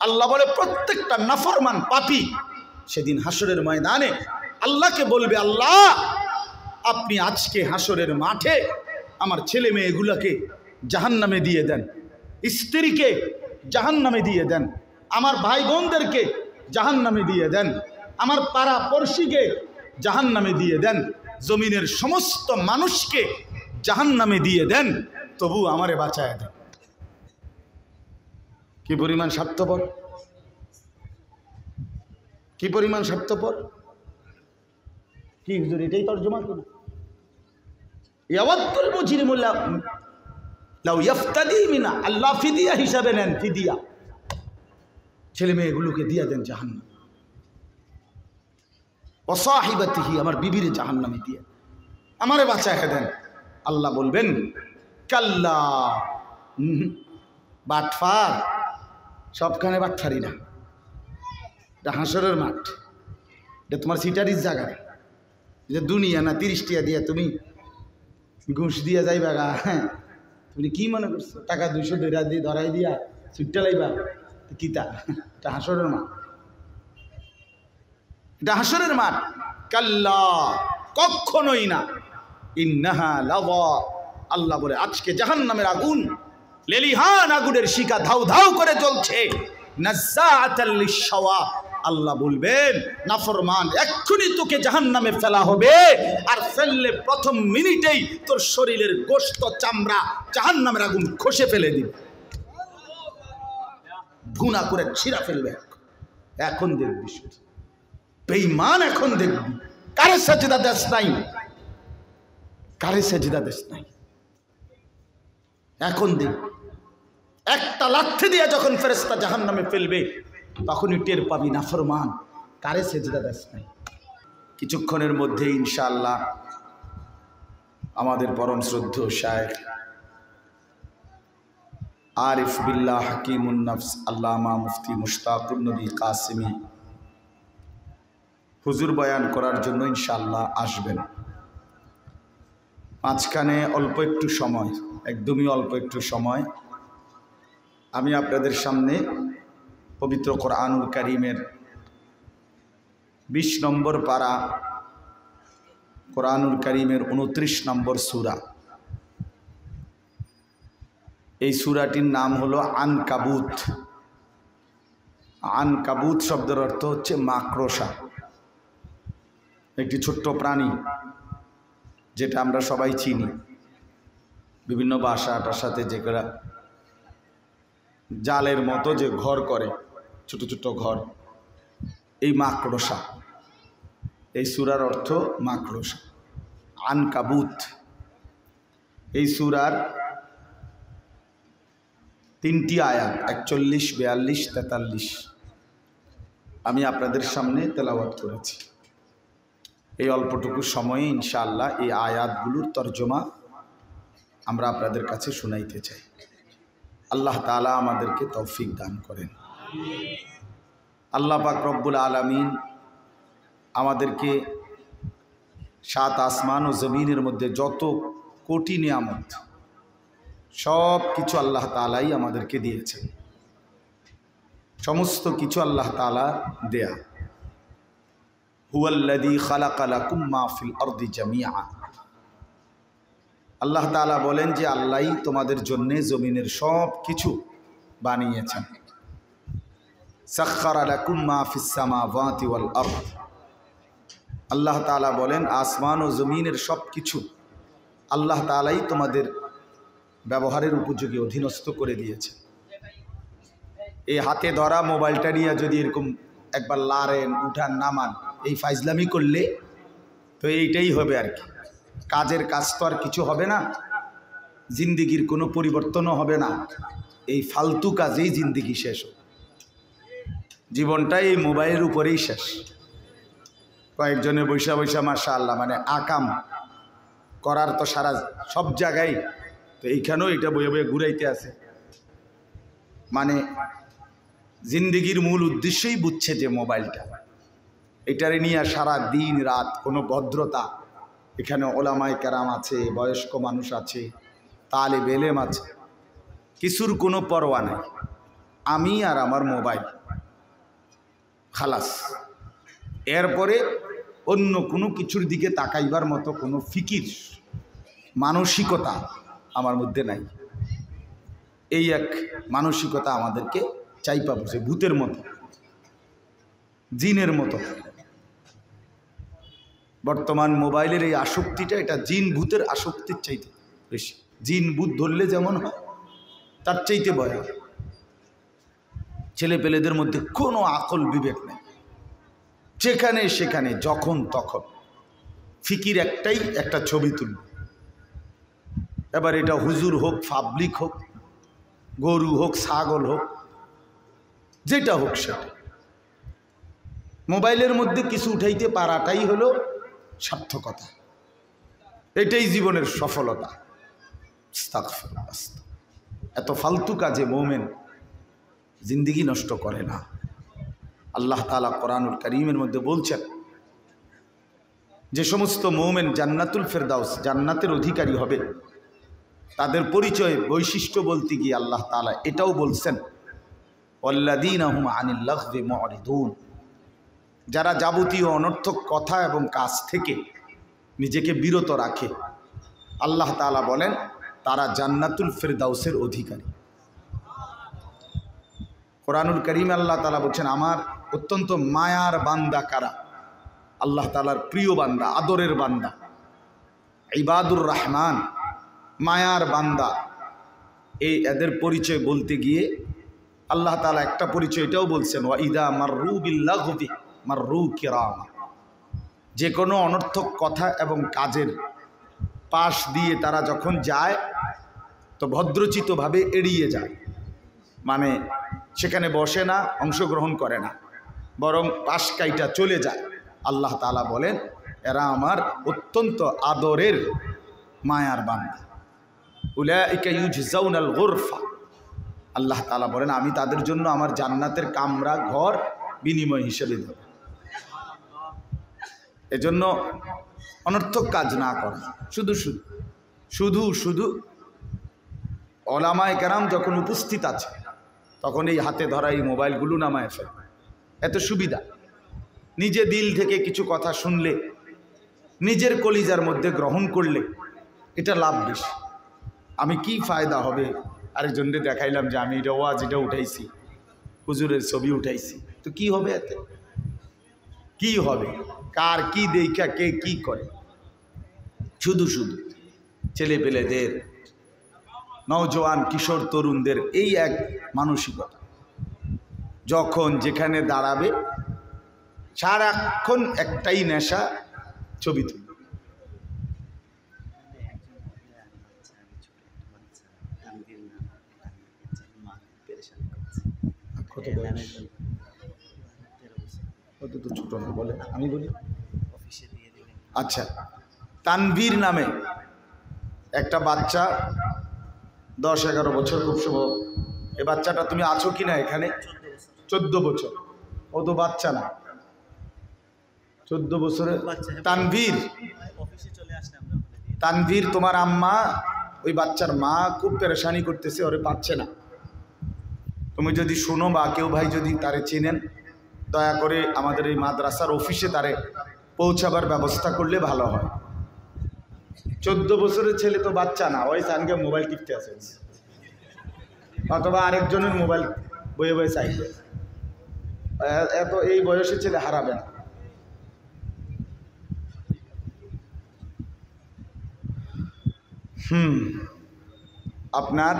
আল্লাহ বলে প্রত্যেকটা নাফরমান পাপী সেদিন হাসরের ময়দানে আল্লাহকে বলবে, আল্লাহ আপনি আজকে হাসরের মাঠে আমার ছেলে মেয়েগুলোকে জাহান্নামে দিয়ে দেন, স্ত্রীকে জাহান্নামে দিয়ে দেন, আমার ভাই বোনদেরকে জাহান্নামে দিয়ে দেন, আমার পাড়া পড়শিকে জাহান্নামে দিয়ে দেন, জমিনের সমস্ত মানুষকে জাহান্নামে দিয়ে দেন, তবু আমারে বাঁচায় দেন। কি পরিমাণ স্বার্থপর, কি পরিমাণ স্বার্থপর! কি হুজুর এটাই তর্জমা করুন? ইয়াওয়াদ্দুল মুজরিমু লাউ ইফতাদি মিনা, আল্লাহ ফিদিয়া হিসাবে নেন, ফিদিয়া, ছেলে মেয়েগুলোকে দিয়ে দেন জাহান্নাম। ওয়াসাহিবাতিহি, আমার বিবিরে জাহান্নামে দিয়ে আমারে বাঁচায় দেন। আল্লাহ বলবেন কাল্লা, বাটফার, সবখানে বাটফারি না, এটা হাসরের মাঠ, এটা তোমার সিটারির জায়গা, এটা দুনিয়া না। 30 টাকা দিয়ে তুমি ঘুষ দিয়ে যাইবা গা, হ্যাঁ তুমি কি মনে করছো টাকা 200 দিয়ে ধরাই দিয়া ছুটতে লাইবা? কিতা, এটা হাসরের মাঠ, এটা হাসরের মাঠ। কাল্লা, কখনোই না। ইন্নাহা লাযা, আল্লাহ বলে আজকে জাহান্নামের আগুন, লেলিহান আগুনের শিখা ধাউ ধাউ করে জ্বলছে। নাযাআতাল লিশাওয়া, আল্লাহ বলবেন নাফরমান এক্ষুনি তোকে জাহান্নামে ফেলা হবে, আর ফেললে প্রথম মিনিটেই তোর শরীরের গোশত চামড়া জাহান্নামের আগুন খসে ফেলে দিবে, ভুনা করে ছিঁড়া ফেলবে। এখন দেখবি বেঈমান, এখন দেখবি কারে সাজদা দেশ নাই, কারে সাজদা দেশ নাই। এখন দেখবি একটা লাথি দিয়ে যখন ফেরেশতা জাহান্নামে ফেলবে তখনই টের পাবি নাফরমান কারে সেজদা দেশ নাই। কিছুক্ষণের মধ্যে ইনশাআল্লাহ আমাদের পরম শ্রদ্ধেয় শায়েখ আরিফ বিল্লাহ হাকিমুন নফস আল্লামা মুফতি মুশতাকুন নবী কাসিমি হুজুর বয়ান করার জন্য ইনশাআল্লাহ আসবেন। মাঝখানে অল্প একটু সময়, একদমই অল্প একটু সময়, আমি আপনাদের সামনে পবিত্র কোরআনুল কারীমের 20 নম্বর পারা, কোরআনুল কারীমের 29 নম্বর সূরা, এই সূরাটির নাম হলো আনকাবুত। আনকাবুত শব্দের অর্থ হচ্ছে মাকড়সা, একটি ছোট্ট প্রাণী যেটা আমরা সবাই চিনি, বিভিন্ন বাসাটার সাথে যেগুলা জালের মতো যে ঘর করে, ছোট ছোট ঘর, এই মাকড়সা, এই সূরার অর্থ মাকড়সা, আনকাবুত। এই সূরার 3টি আয়াত 41, 42, 43 আমি আপনাদের সামনে তেলাওয়াত করেছি। এই অল্পটুকু সময়ে ইনশাআল্লাহ এই আয়াতগুলোর তর্জমা আমরা আপনাদের কাছে শোনাইতে চাই। আল্লাহ তাআলা আমাদেরকে তৌফিক দান করেন। আল্লাহ পাক রব্বুল আলামিন আমাদেরকে 7 আসমান ও জমিনের মধ্যে যত কোটি নিয়ামত, সব কিছু আল্লাহ তাআলাই আমাদেরকে দিয়েছেন। সমস্ত কিছু আল্লাহ তাআলা দেয়া। হুয়াল্লাযী খালাকা লাকুম মা ফিল আরদি জামিআ, আল্লাহ তাআলা বলেন যে আল্লাহই তোমাদের জন্য জমিনের সব কিছু বানিয়েছেন। সাখখারা লাকুম মা ফিস সামাওয়াতি ওয়াল আরদ, আল্লাহ তাআলা বলেন আসমান ও জমিনের সব কিছু আল্লাহ তাআলাই তোমাদের ব্যবহারের উপযোগী অধীনস্থ করে দিয়েছে। এই হাতে ধরা মোবাইলটা নিয়ে যদি এরকম একবার লারেন, উঠান, নামান, এই ফাইজলামি করলে তো এইটাই হবে আর কি। কাজের কাজ তো আর কিছু হবে না, জিন্দিগির কোনো পরিবর্তনও হবে না, এই ফালতু কাজেই জিন্দিগি শেষ। জীবনটাই এই মোবাইলের উপরেই শেষ। কয়েকজনে বৈশা বৈশা মাশাআল্লাহ মানে আকাম করার তো সারা সব জায়গায়, তো এইখানেও এটা বয়ে বয়ে ঘুরাইতে আছে। মানে জিন্দিগির মূল উদ্দেশ্যই বুঝছে যে মোবাইলটা, এটারে নিয়ে সারা দিন রাত কোনো ভদ্রতা, এখানে ওলামায়ে কেরাম আছে, বয়স্ক মানুষ আছে, তালেব এলেম আছে, কিছুর কোনো পরোয়া নাই। আমি আর আমার মোবাইল, খালাস। এরপরে অন্য কোনো কিছুর দিকে তাকাইবার মতো কোনো ফিকির মানসিকতা আমার মধ্যে নাই। এই এক মানসিকতা আমাদেরকে চাইপা বসে, ভূতের মতো, জিনের মতো। বর্তমান মোবাইলের এই আসক্তিটা, এটা জিন ভূতের আসক্তির চাইতে বেশি। জিন ভূত ধরলে যেমন হয়, তার চাইতে ভয়। ছেলে পেলেদের মধ্যে কোনো আকল বিবেক নেই, যেখানে সেখানে যখন তখন ফিকির একটাই, একটা ছবি তুলবে। এবার এটা হুজুর হোক, পাবলিক হোক, গরু হোক, ছাগল হোক, যেটা হোক সেটা। মোবাইলের মধ্যে কিছু উঠাইতে পারাটাই হলো সার্থকতা, এটাই জীবনের সফলতা। এত ফালতু কাজে মোমেন জিন্দেগি নষ্ট করে না। আল্লাহ তাআলা কোরআনুল কারীমের মধ্যে বলছেন, যে সমস্ত মোমেন জান্নাতুল ফেরদাউস, জান্নাতের অধিকারী হবে, তাদের পরিচয় বৈশিষ্ট্য বলতে গিয়ে আল্লাহ তাআলা এটাও বলছেন, ওয়াল্লাযীনা হুম আনিল লাগবি মুরিদুন, যারা যাবতীয় অনর্থক কথা এবং কাজ থেকে নিজেকে বিরত রাখে, আল্লাহ তাআলা বলেন তারা জান্নাতুল ফেরদাউসের অধিকারী। কোরআনুল কারীমে আল্লাহ তাআলা বলছেন, আমার অত্যন্ত মায়ার বান্দা কারা? আল্লাহ তাআলার প্রিয় বান্দা, আদরের বান্দা, ইবাদুর রহমান, মায়ার বান্দা। এই এদের পরিচয় বলতে গিয়ে আল্লাহ তাআলা একটা পরিচয় এটাও বলছেন, ওয়া ইদা মাররু বিল্লাগবি মাররু কিরামা, যে কোনো অনর্থক কথা এবং কাজের পাশ দিয়ে তারা যখন যায় তো ভদ্রচিতভাবে এড়িয়ে যায়, মানে সেখানে বসে না, অংশগ্রহণ করে না, বরং পাশ কাইটা চলে যায়। আল্লাহ তাআলা বলেন এরা আমার অত্যন্ত আদরের মায়ার বান্দা। উলাইকা ইউজজাউনাল গুরফা, আল্লাহ তাআলা বলেন আমি তাদের জন্য আমার জান্নাতের কামরা, ঘর বিনিময় হিসেবে দেব। এজন্য অনর্থক কাজ না করা, শুধু ওলামায়ে কেরাম যখন উপস্থিত আছে তখন এই হাতে ধরা এই মোবাইলগুলো নামায় ফেলে। এত সুবিধা, নিজে দিল থেকে কিছু কথা শুনলে, নিজের কলিজার মধ্যে গ্রহণ করলে এটা লাভ বেশি। আমি কি ফায়দা হবে আরেকজনকে দেখাইলাম যে আমি এটা ওয়াজ এটা উঠাইছি, হুজুরের ছবি উঠাইছি, তো কি হবে এতে? কি হবে? কার কি দেখা কে কি করে? শুধু ছেলে পেলেদের, নওজোয়ান কিশোর তরুণদের এই এক মানসিকতা, যখন যেখানে দাঁড়াবে সারাক্ষণ একটাই নেশা, ছবি তুলবে। কত তো ছোট না বলে, আমি বলি। আচ্ছা, তানভীর নামে একটা বাচ্চা, 10-11 বছর খুব সম্ভব। এই বাচ্চাটা তুমি আছো কি না এখানে? 14 বছর। ও তো বাচ্চা না, 14 বছরের তানভীর। তোমার আম্মা, ওই বাচ্চার মা খুব পেরেশানি করতেছে, ওরে পাচ্ছে না। তুমি যদি শোনো বা কেউ ভাই যদি তারে চেনেন, দয়া করে আমাদের এই মাদ্রাসার অফিসে তারে পৌঁছাবার ব্যবস্থা করলে ভালো হয়। 14 বছরের ছেলে তো বাচ্চা না, ওই সানকে মোবাইল টিপতে আছে, অথবা আরেকজনের মোবাইল বয়ে বয়ে চাইবে। এত এই বয়সে ছেলে হারাবে না। আপনার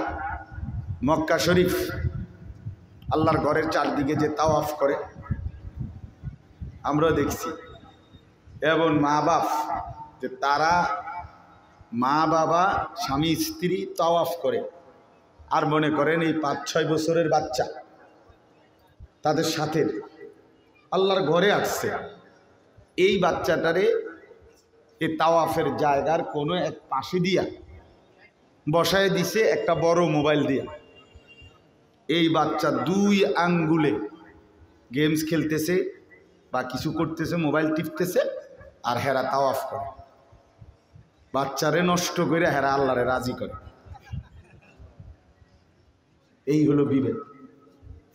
মক্কা শরীফ, আল্লাহর ঘরের চারদিকে যে তাওয়াফ করে আমরা দেখছি, এবং মা বাপ যে তারা, মা বাবা স্বামী স্ত্রী তাওয়াফ করে, আর মনে করেন এই 5-6 বছরের বাচ্চা তাদের সাথে আল্লাহর ঘরে আসছে। এই বাচ্চাটারে এই তাওয়াফের জায়গার কোনো এক পাশে দিয়া বসায় দিছে একটা বড় মোবাইল দিয়া। এই বাচ্চা 2 আঙ্গুলে গেমস খেলতেছে বা কিছু করতেছে, মোবাইল টিপতেছে, আর হেরা তাওয়াফ করে। বাচ্চারে নষ্ট করে হেরা আল্লাহরে রাজি করে। এই হলো বিবেক।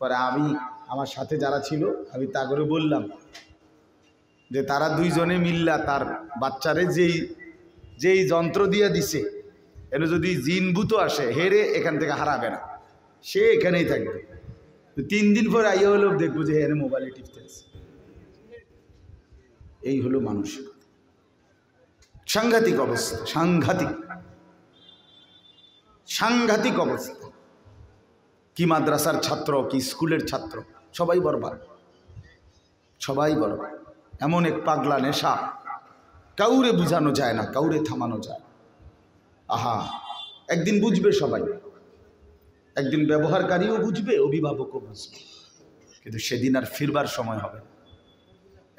পরে আমি আমার সাথে যারা ছিল আমি তা করে বললাম যে তারা দুইজনে মিল্লা তার বাচ্চারে যেই যন্ত্র দিয়ে দিছে এর যদি জিনভূত আসে হেরে এখান থেকে হারাবে না, সে এখানেই থাকবে। 3 দিন পরে আইয়া হলেও দেখবো যে হেরে মোবাইলে টিপতে আছে। এই হলো মানসিক সাংঘাতিক অবস্থা, সাংঘাতিক অবস্থা। কি মাদ্রাসার ছাত্র কি স্কুলের ছাত্র সবাই বরবাদ, সবাই বরবাদ। এমন এক পাগলা নেশা, কাউরে বুঝানো যায় না, কাউরে থামানো যায়। আহা, একদিন বুঝবে সবাই, একদিন ব্যবহারকারীও বুঝবে, অভিভাবকও বুঝবে, কিন্তু সেদিন আর ফিরবার সময় হবে।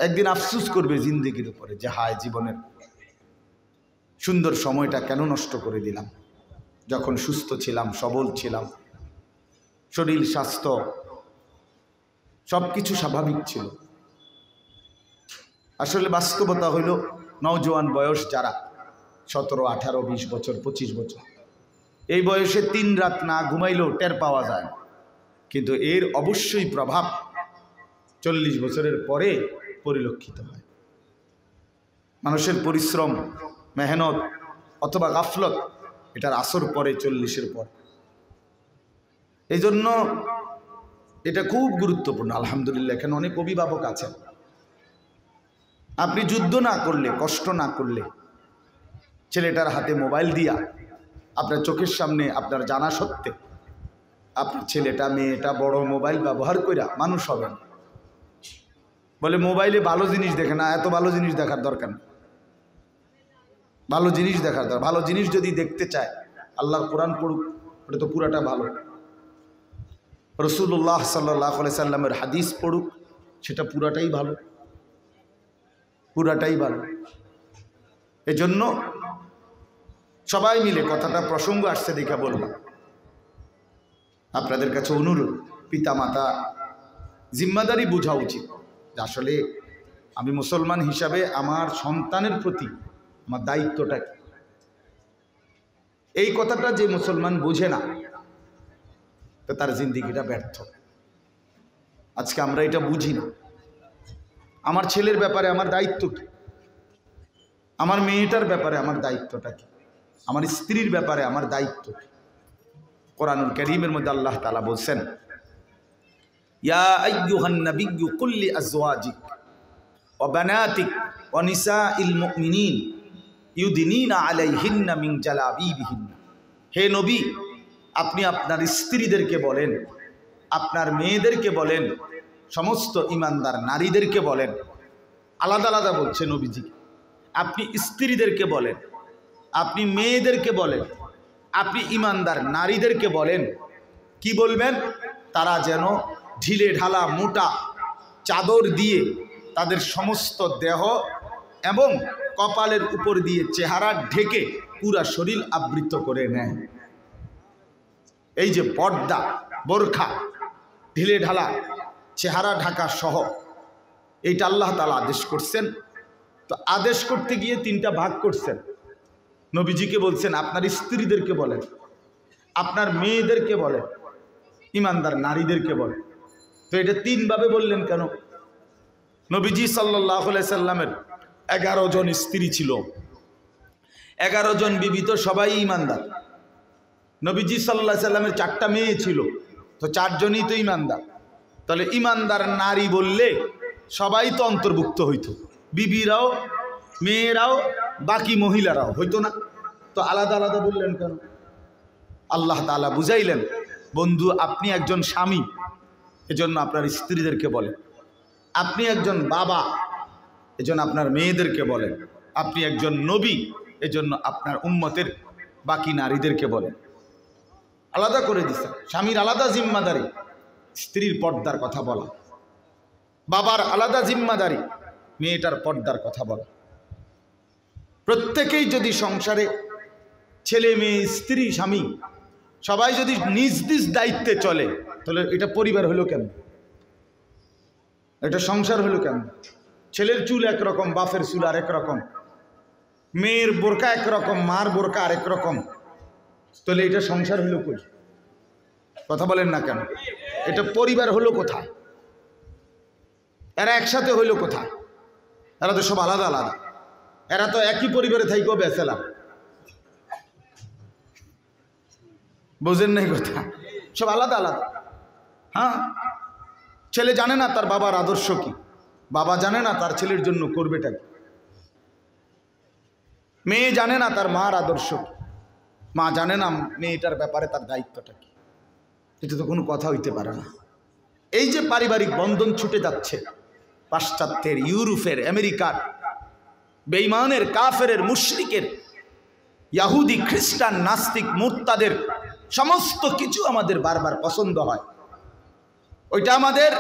একদিন আফসোস করবে জিন্দেগির উপরে যে হায়, জীবনের সুন্দর সময়টা কেন নষ্ট করে দিলাম, যখন সুস্থ ছিলাম, সবল ছিলাম, শরীর স্বাস্থ্য সব কিছু স্বাভাবিক ছিল। আসলে বাস্তবতা হইল নওজোয়ান বয়স যারা 17, 18, 20 বছর, 25 বছর, এই বয়সে 3 রাত না ঘুমাইলেও টের পাওয়া যায়, কিন্তু এর অবশ্যই প্রভাব 40 বছরের পরে পরিলক্ষিত হয়। মানুষের পরিশ্রম, মেহনত অথবা গাফলত এটার আসর পরে 40-এর পর। এই জন্য এটা খুব গুরুত্বপূর্ণ। আলহামদুলিল্লাহ এখানে অনেক অভিভাবক আছেন। আপনি যুদ্ধ না করলে, কষ্ট না করলে, ছেলেটার হাতে মোবাইল দিয়া আপনার চোখের সামনে আপনার জানা সত্ত্বে আপনার ছেলেটা মেয়েটা বড় মোবাইল ব্যবহার কইরা মানুষ হবেন। বলে মোবাইলে ভালো জিনিস দেখে না, এত ভালো জিনিস দেখার দরকার নেই। ভালো জিনিস দেখার দরকার, ভালো জিনিস যদি দেখতে চায় আল্লাহর কোরআন পড়ুক, ওটা তো পুরাটা ভালো। রাসূলুল্লাহ সাল্লাল্লাহু আলাইহি সাল্লামের হাদিস পড়ুক, সেটা পুরাটাই ভালো, পুরাটাই ভালো। এজন্য সবাই মিলে, কথাটা প্রসঙ্গ আসছে দেখা বললাম, আপনাদের কাছে অনুরোধ, পিতামাতা জিম্মাদারি বোঝা উচিত যে আসলে আমি মুসলমান হিসাবে আমার সন্তানের প্রতি আমার দায়িত্বটা কি। এই কথাটা যে মুসলমান বোঝে না, তো তার জিন্দিগিটা ব্যর্থ। আজকে আমরা এটা বুঝি না। আমার ছেলের ব্যাপারে আমার দায়িত্ব কি, আমার মেয়েটার ব্যাপারে আমার দায়িত্বটা কি, আমার স্ত্রীর ব্যাপারে আমার দায়িত্ব কি। কোরআনুল কারীমের মধ্যে আল্লাহ তাআলা বলছেন, ইয়া আইয়ুহান নাবিয়্যু কুল লি আজওয়াজিক ওয়া বানাতিক ওয়া নিসাইল মুমিনিন ইউদিনিনা আলাইহিন্না মিন জালাবিবিহিন্না। হে নবী, আপনি আপনার স্ত্রীদেরকে বলেন, আপনার মেয়েদেরকে বলেন, সমস্ত ইমানদার নারীদেরকে বলেন। আলাদা আলাদা বলছে নবীজি। আপনি স্ত্রীদেরকে বলেন, আপনি মেয়েদেরকে বলেন, আপনি ইমানদার নারীদেরকে বলেন, কি বলবেন? তারা যেন ঢিলে ঢালা মোটা চাদর দিয়ে তাদের সমস্ত দেহ এবং কপালের উপর দিয়ে চেহারা ঢেকে পুরা শরীর আবৃত করে নেয়। এই যে পর্দা, বোরখা, ঢিলে ঢালা চেহারা ঢাকা সহ, এইটা আল্লাহ তাআলা আদেশ করছেন। তো আদেশ করতে গিয়ে 3টা ভাগ করছেন। নবীজিকে বলছেন আপনার স্ত্রীদেরকে বলেন, আপনার মেয়েদেরকে বলেন, ইমানদার নারীদেরকে বলেন। তো এটা 3 ভাবে বললেন কেন? নবীজি সাল্লাল্লাহু আলাইহি সাল্লামের 11 জন স্ত্রী ছিল, 11 জন বিবি, তো সবাই ইমানদার। নবীজি সাল্লাল্লাহু আলাইহি সাল্লামের 4টা মেয়ে ছিল, তো 4 জনই তো ইমানদার। তাহলে ইমানদার নারী বললে সবাই তো অন্তর্ভুক্ত হইতো, বিবিরাও, মেয়েরাও, বাকি মহিলারাও হইতো না। তো আলাদা আলাদা বললেন কেন? আল্লাহ তাআলা বুঝাইলেন, বন্ধু আপনি একজন স্বামী, এজন্য আপনার স্ত্রীদেরকে বলেন। আপনি একজন বাবা, এজন্য আপনার মেয়েদেরকে বলেন। আপনি একজন নবী, এজন্য আপনার উম্মতের বাকি নারীদেরকে বলেন। আলাদা করে দিছে। স্বামীর আলাদা জিম্মাদারি স্ত্রীর পর্দার কথা বলা, বাবার আলাদা জিম্মাদারি মেয়েটার পর্দার কথা বলা। প্রত্যেকেই যদি সংসারে ছেলে মেয়ে স্ত্রী স্বামী সবাই যদি নিজ নিজ দায়িত্বে চলে, তাহলে এটা পরিবার হলো কেন? এটা সংসার হলো কেন? ছেলের চুল একরকম, বাপের চুল আরেক রকম, মেয়ের বোরকা একরকম, মার বোরকা আরেক রকম, তাহলে এটা সংসার হলো কই? কথা বলেন না কেন? এটা পরিবার হলো কোথায়? এরা একসাথে হইল কোথায়? এরা তো সব আলাদা আলাদা। এরা তো একই পরিবারে থাইকেও বেচেলাম, বুঝেন নাই কথা? সব আলাদা আলাদা। হ্যাঁ, ছেলে জানে না তার বাবার আদর্শ কি, বাবা জানে না তার ছেলের জন্য করবেটা কি, মেয়ে জানে না তার মার আদর্শ কি, মা জানে না মেয়েটার ব্যাপারে তার দায়িত্বটা কি। এটা তো কোনো কথা হইতে পারে না। এই যে পারিবারিক বন্ধন ছুটে যাচ্ছে, পাশ্চাত্যের, ইউরোপের, আমেরিকার, বেঈমানের, কাফেরের, মুশরিকের, ইহুদি, খ্রিস্টান, নাস্তিক, মুরতাদের সমস্ত কিছু আমাদের বারবার পছন্দ হয়। ওইটা আমাদের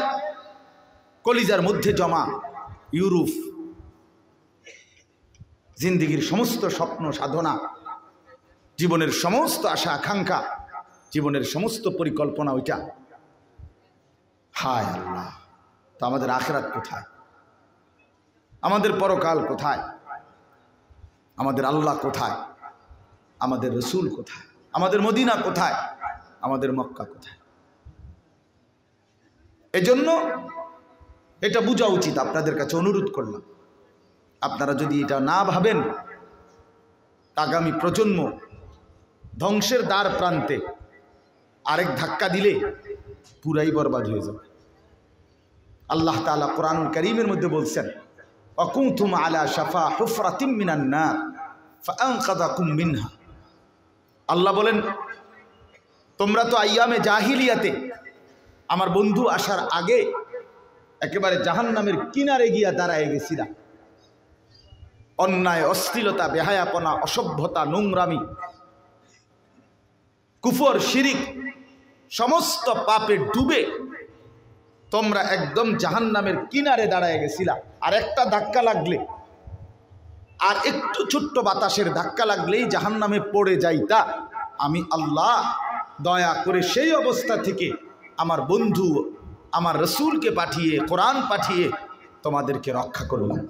কলিজার মধ্যে জমা। ইউরোপ জিন্দিগির সমস্ত স্বপ্ন সাধনা, জীবনের সমস্ত আশা আকাঙ্ক্ষা, জীবনের সমস্ত পরিকল্পনা ওইটা। হায় আল্লাহ, তো আমাদের আখিরাত কোথায়? আমাদের পরকাল কোথায়? আমাদের আল্লাহ কোথায়? আমাদের রসুল কোথায়? আমাদের মদিনা কোথায়? আমাদের মক্কা কোথায়? এজন্য এটা বোঝা উচিত। আপনাদের কাছে অনুরোধ করলাম, আপনারা যদি এটা না ভাবেন, আগামী প্রজন্ম ধ্বংসের দ্বার প্রান্তে আরেক ধাক্কা দিলে পুরাই বরবাদ হয়ে যাবে। আল্লাহ তাআলা কোরআনুল কারীমের মধ্যে বলছেন, ওয়াকুনতুম আলা শাফা হুফরাতিম মিনান নার ফাআনকাযাকুম মিনহা। আল্লাহ বলেন, তোমরা তো আইয়ামে জাহিলিয়াতে আমার বন্ধু আসার আগে একেবারে জাহান্নামের কিনারে গিয়া দাঁড়ায় গেছিলা। অন্যায়, অশ্লীলতা, বেহায়াপনা, অসভ্যতা, নোংরামি, কুফর, শিরিক সমস্ত পাপে ডুবে তোমরা একদম জাহান্নামের কিনারে দাঁড়ায় গেছিলা। আর একটা ধাক্কা লাগলে, আর একটু ছোট্ট বাতাসের ধাক্কা লাগলেই জাহান্নামে পড়ে যাইতা। আমি আল্লাহ দয়া করে সেই অবস্থা থেকে আমার বন্ধু, আমার রসুলকে পাঠিয়ে, কোরআন পাঠিয়ে তোমাদেরকে রক্ষা করলাম,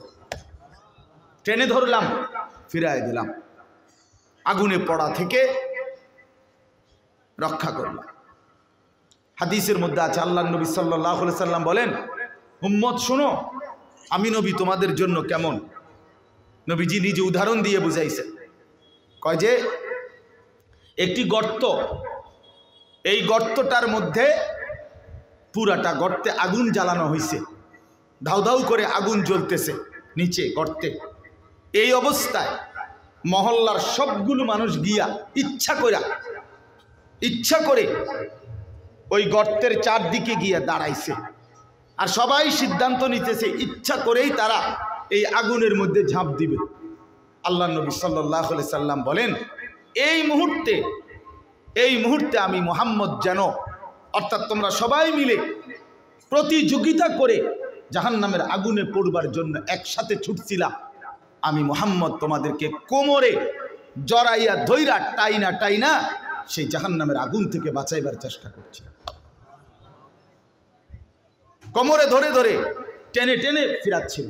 টেনে ধরলাম, ফিরায় দিলাম, আগুনে পড়া থেকে রক্ষা করলাম। হাদিসের মধ্যে আছে, আল্লাহ নবী সাল্লাল্লাহু আলাইহি সাল্লাম বলেন, উম্মত শোনো, আমি নবী তোমাদের জন্য কেমন। নবীজি নিজে উদাহরণ দিয়ে বুঝাইছেন। কয় যে একটি গর্ত, এই গর্তটার মধ্যে পুরাটা গর্তে আগুন জ্বালানো হয়েছে, ধাউ ধাউ করে আগুন জ্বলতেছে নিচে গর্তে। এই অবস্থায় মহল্লার সবগুলো মানুষ গিয়া ইচ্ছা করে ওই গর্তের চারদিকে গিয়ে দাঁড়াইছে। আর সবাই সিদ্ধান্ত নিতেছে ইচ্ছা করেই তারা এই আগুনের মধ্যে ঝাঁপ দিবে। আল্লাহ নবী সাল্লাল্লাহু আলাইহি সাল্লাম বলেন, এই মুহূর্তে আমি মুহাম্মদ যেন, অর্থাৎ তোমরা সবাই মিলে প্রতিযোগিতা করে জাহান্নামের আগুনে পড়বার জন্য একসাথে ছুটছিলা, আমি মুহাম্মদ তোমাদেরকে কোমরে জড়াইয়া ধইরা টাইনা সেই জাহান্নামের আগুন থেকে বাঁচাইবার চেষ্টা করছি। কোমরে ধরে ধরে টেনে ফিরাচ্ছিল।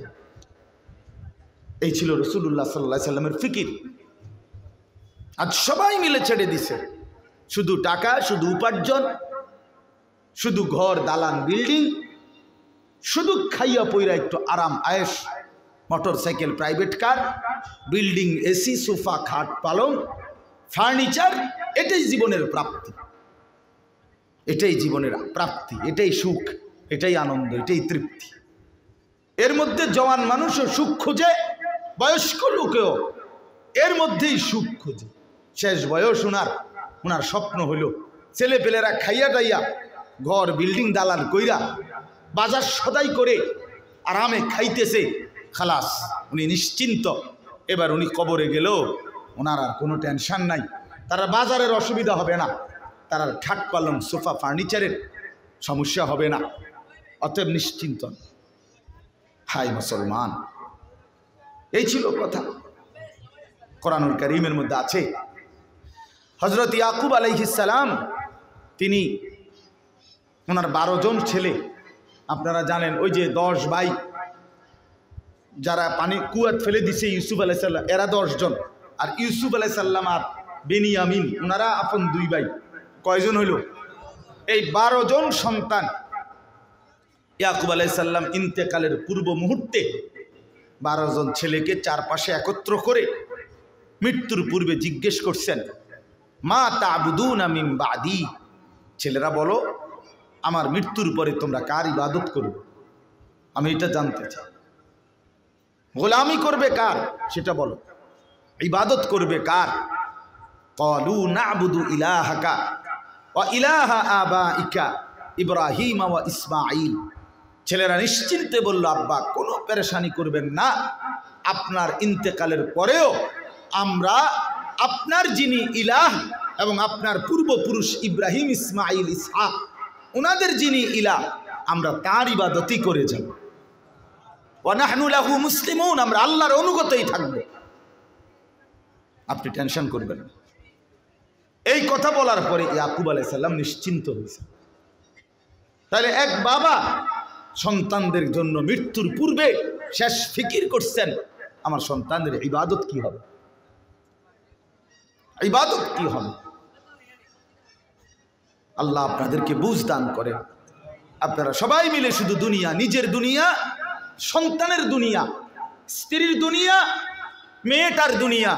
এই ছিল রাসূলুল্লাহ সাল্লাল্লাহু আলাইহি সাল্লামের ফিকির। আজ সবাই মিলে ছেড়ে দিছে, শুধু টাকা, শুধু উপার্জন, শুধু ঘর, দালান, বিল্ডিং, শুধু খাইয়া পইরা একটু আরাম আয়েশ, motorcycle, private car, building, AC, sofa, খাট, পালং, ফার্নিচার। এটাই জীবনের প্রাপ্তি, এটাই জীবনের প্রাপ্তি, এটাই সুখ, এটাই আনন্দ, এটাই তৃপ্তি। এর মধ্যে জওয়ান মানুষও সুখ খোঁজে, বয়স্ক লোকেও এর মধ্যেই সুখ খোঁজে। শেষ বয়স ওনার স্বপ্ন হইল ছেলে পেলেরা খাইয়া টাইয়া ঘর, বিল্ডিং, দালান কইরা বাজার সদাই করে আরামে খাইতেছে, খালাস, উনি নিশ্চিন্ত। এবার উনি কবরে গেলেও ওনার আর কোনো টেনশন নাই, তারা বাজারের অসুবিধা হবে না, তার খাট পালং, সোফা, ফার্নিচারের সমস্যা হবে না, অতএব নিশ্চিন্ত। হাই মুসলমান, এই ছিল কথা। কোরআনুল কারীমের মধ্যে আছে, হযরত ইয়াকুব আলাইহিস সালাম, তিনি ওনার 12 জন ছেলে, আপনারা জানেন ওই যে 10 ভাই যারা পানি কুয়াত ফেলে দিছে ইউসুফ আলাইহিস সালাম, এরা 10 জন। আর ইউসুফ আলাইহিস সালাম আর বেনিয়ামিন, ওনারা আপন 2 ভাই। কয়জন হইল? এই 12 জন সন্তান ইয়াকুব আলাইহিস সালাম ইন্তেকালের পূর্ব মুহূর্তে 12 জন ছেলেকে চারপাশে একত্র করে মৃত্যুর পূর্বে জিজ্ঞেস করছেন, মা তা'বুদুনা মিন বাদি, ছেলেরা বলো আমার মৃত্যুর পরে তোমরা কার ইবাদত করবে, আমি এটা জানতে চাই। গোলামি করবে কার সেটা বলো, ইবাদত করবে কার? ক্বালু না'বুদু ইলাহাকা ওয়া ইলাহা আবাইকা ইব্রাহিম ওয়া ইসমাঈল। ছেলেরা নিশ্চিন্তে বলল, আব্বা কোনো পেরেশানি করবেন না, আপনার ইন্তেকালের পরেও আমরা আপনার যিনি ইলাহ এবং আপনার পূর্বপুরুষ ইব্রাহিম ইসমাঈল ইসহাক ওনাদের যিনি ইলাহ আমরা তার ইবাদতই করে যাব। ওয়া নাহনু লাহু মুসলিমুন, আমরা আল্লাহর অনুগতই থাকব, আপনি টেনশন করবেন না। এই কথা বলার পরে ইয়াকুব আলাইহিস সালাম নিশ্চিন্ত হয়েছে। তাহলে এক বাবা সন্তানদের জন্য মৃত্যুর পূর্বে শেষ ফিকির করছেন, আমার সন্তানদের ইবাদত কি হবে, ইবাদত কি হবে। আল্লাহ আপনাদেরকে বুঝ দান করে। আপনারা সবাই মিলে শুধু দুনিয়া, নিজের দুনিয়া, সন্তানের দুনিয়া, স্ত্রীর দুনিয়া, মেয়েটার দুনিয়া,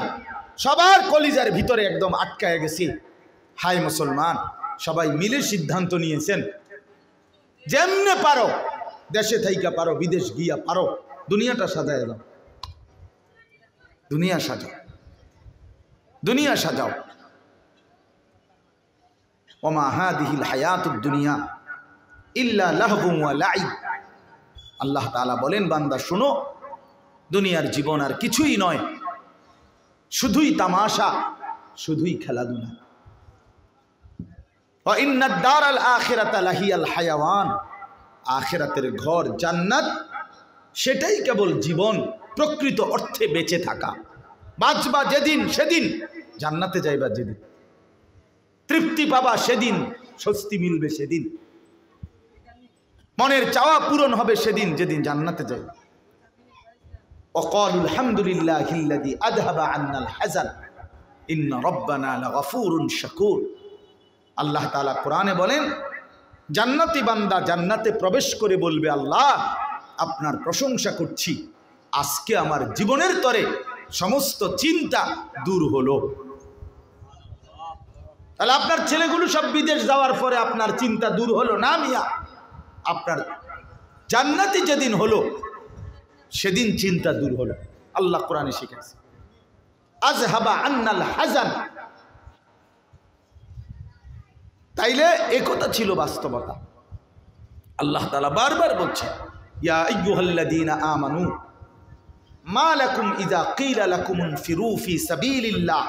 সবার কলিজার ভিতরে একদম আটকায় গেছি। হাই মুসলমান, সবাই মিলে সিদ্ধান্ত নিয়েছেন যেমনে পারো, দেশে থাইকা পারো, বিদেশ গিয়া পারো, দুনিয়াটা সাজায় দাও, দুনিয়া সাজাও, দুনিয়া সাজাও। ওমা হাদিহিল হায়াতুদ দুনিয়া ইল্লা লাহবুন ওয়া লাইব। আল্লাহ তাআলা বলেন, বান্দা শোনো, দুনিয়ার জীবন আর কিছুই নয়, শুধুই তামাশা, শুধুই খেলাধুলা। ওয়া ইন্নাদ দারাল আখিরাতা লাহিয়াল হায়াওয়ান, আখিরাতের ঘর জান্নাত সেটাই কেবল জীবন, প্রকৃত অর্থে বেঁচে থাকা। বাঁচবা যেদিন সেদিন, জান্নাতে যাইবা যেদিন, তৃপ্তি পাবা সেদিন, স্বস্তি মিলবে সেদিন, মনের চাওয়া পূরণ হবে সেদিন, যেদিন জান্নাতে যাইবা। ওয়াকালুল হামদুলিল্লাহিল্লাযী আযহাবা আন্নাল হাযান ইন্না রাব্বানা লাগফুরুন শাকুর। আল্লাহ তাআলা কোরআনে বলেন, জান্নাতি বান্দা জান্নাতে প্রবেশ করে বলবে, আল্লাহ আপনার প্রশংসা করছি, আজকে আমার জীবনের তরে সমস্ত চিন্তা দূর হলো। তাহলে আপনার ছেলেগুলো সব বিদেশ যাওয়ার পরে আপনার চিন্তা দূর হলো না মিয়া? আপনার জান্নাতি যেদিন হলো সেদিন চিন্তা দূর হলো। আল্লাহ কোরআনে শিখাইছে, আযহাবা আন্নাল হাযান। তাইলে একথা ছিল বাস্তবতা। আল্লাহ তাআলা বারবার বলছেন, ইয়া আইয়ুহাল্লাযীনা আমানু মা লাকুম ইযা ক্বিলা লাকুম ইনফিরু ফি সাবিলিল্লাহ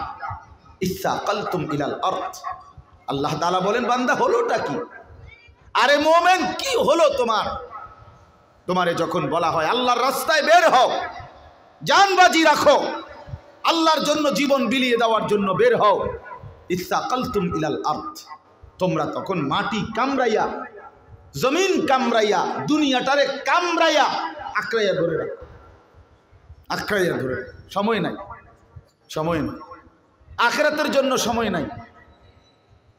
ইসসাকালতুম ইলাল আরদ। আল্লাহ তাআলা বলেন, বান্দা হলোটা কি? আরে মুমিন, কি হলো তোমার? তোমারে যখন বলা হয় আল্লাহর রাস্তায় বের হও, জানবাজি রাখো, আল্লাহর জন্য জীবন বিলিয়ে দেওয়ার জন্য বের হও, ইসসাকালতুম ইলাল আরদ, তোমরা তখন মাটি কামড়াইয়া, জমিন কামড়াইয়া, দুনিয়াটারে কামড়াইয়া আঁকড়াইয়া ধরে রাখো, আঁকড়াইয়া ধরে। সময় নাই, সময় নাই, আখিরাতের জন্য সময় নাই,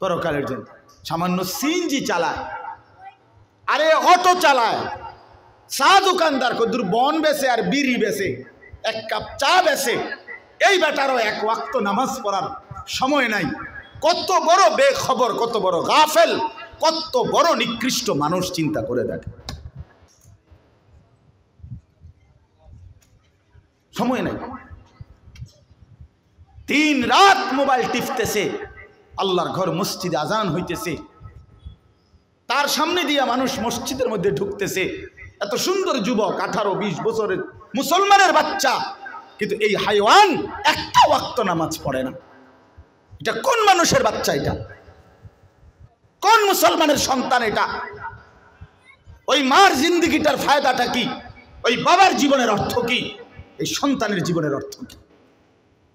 পরকালের জন্য। সামান্য সিএনজি চালায়, আরে অটো চালায়, চা দোকানদার কদ্দুর বন বেচে আর বিড়ি বেচে, এক কাপ চা বেচে, এই বেটারও এক ওয়াক্ত নামাজ পড়ার সময় নাই। কত বড় বেখবর, কত বড় গাফেল, কত বড় নিকৃষ্ট মানুষ, চিন্তা করে দেখে। সময় নাই, দিন রাত মোবাইল টিপতেছে, আল্লাহর ঘর মসজিদে আজান হইতেছে, তার সামনে দিয়া মানুষ মসজিদের মধ্যে ঢুকতেছে, এত সুন্দর যুবক 18-20 বছরের মুসলমানের বাচ্চা, কিন্তু এই হাইওয়ান একটা ওয়াক্ত নামাজ পড়ে না। এটা কোন মানুষের বাচ্চা? এটা কোন মুসলমানের সন্তান? এটা ওই মার জিন্দেগিটার ফায়দাটা কি? ওই বাবার জীবনের অর্থ কি? এই সন্তানের জীবনের অর্থ কি?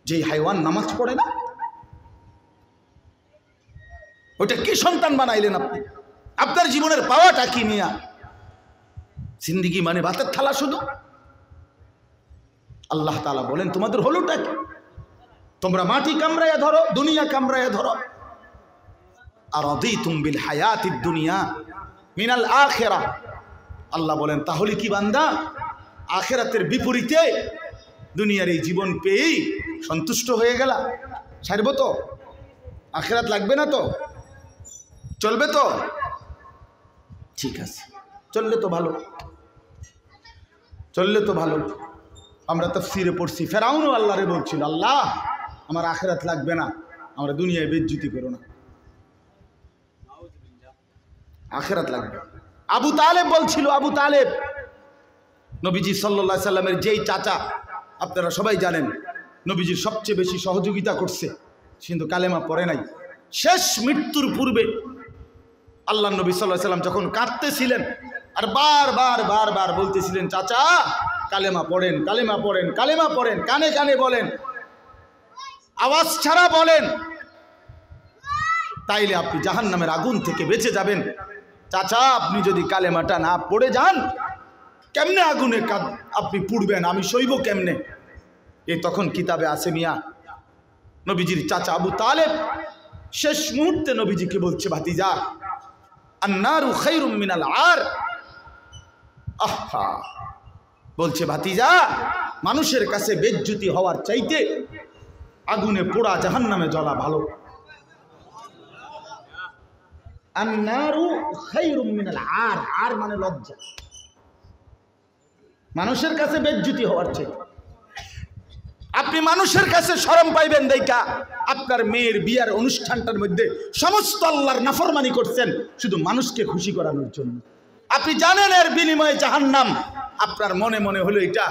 যে হাইওয়ান নামাজ পড়ে না, ওইটা কি সন্তান বানাইলেন আপনি? আপনার জীবনের পাওয়াটা কি মিয়া? জিন্দেগি মানে ভাতের থালা শুধু? আল্লাহ তাআলা বলেন, তোমাদের হলোটা কি? তোমরা মাটি কামড়াইয়া ধরো, দুনিয়া কামড়াইয়া ধরো, আরাদিতুম বিল হায়াতিদ দুনিয়া মিনাল আখিরাহ। আল্লাহ বলেন তাহলে কি বান্দা আখিরাতের বিপরীতে দুনিয়ার এই জীবন পেয়েই সন্তুষ্ট হয়ে গেলা? ছাড়বো তো? আখিরাত লাগবে না তো? চলবে তো? ঠিক আছে, চললে তো ভালো, চললে তো ভালো। আমরা তাফসীরে পড়ছি ফেরাউনও আল্লাহরে বলছিল, আল্লাহ আমার আখিরাত লাগবে না, আমরা দুনিয়ায় বেজ্জতি করো না, আখিরাত লাগবে। আবু তালেব বলছিল, আবু তালেব নবীজি সাল্লাল্লাহু আলাইহি সাল্লামের যেই চাচা, আপনারা সবাই জানেন নবীজির সবচেয়ে বেশি সহযোগিতা করছে, কিন্তু কালেমা পড়ে নাই। শেষ মৃত্যুর পূর্বে আল্লাহ নবী সাল্লাল্লাহু আলাইহি সাল্লাম যখন কাঁদতেছিলেন আর বারবার বারবার বলতেছিলেন, চাচা কালেমা পড়েন, কালেমা পড়েন, কালেমা পড়েন, কানে কানে বলেন, আওয়াজ ছাড়া বলেন, তাইলে আপনি জাহান্নামের আগুন থেকে বেঁচে যাবেন। চাচা আপনি যদি কালেমাটা না পড়ে যান, কেমনে আগুনে আপনি পুড়বেন, আমি সইব কেমনে? এই তখন কিতাবে আছে মিয়া, নবীজির চাচা আবু তালেব শেষ মুহূর্তে নবীজিকে বলছে, ভাতিজা আন্নারু খায়রুম মিনাল আর। আহা, বলছে ভাতিজা মানুষের কাছে বেজ্জতি হওয়ার চাইতে আগুনে পোড়া জাহান্নামে জ্বলা ভালো। আন্নারু খায়রুম মিনাল আর, আর মানে লজ্জা। মানুষের কাছে বেজ্জতি হওয়ার চাইতে আপনি মানুষের কাছে শরম পাইবেন দেখা আপনার মেয়ের বিয়ার অনুষ্ঠানটার মধ্যে সমস্ত আল্লাহর নাফরমানি করছেন শুধু মানুষকে খুশি করানোর জন্য। আপনি জানেন এর বিনিময়ে জাহান্নাম। আপনার মনে মনে হলো এটা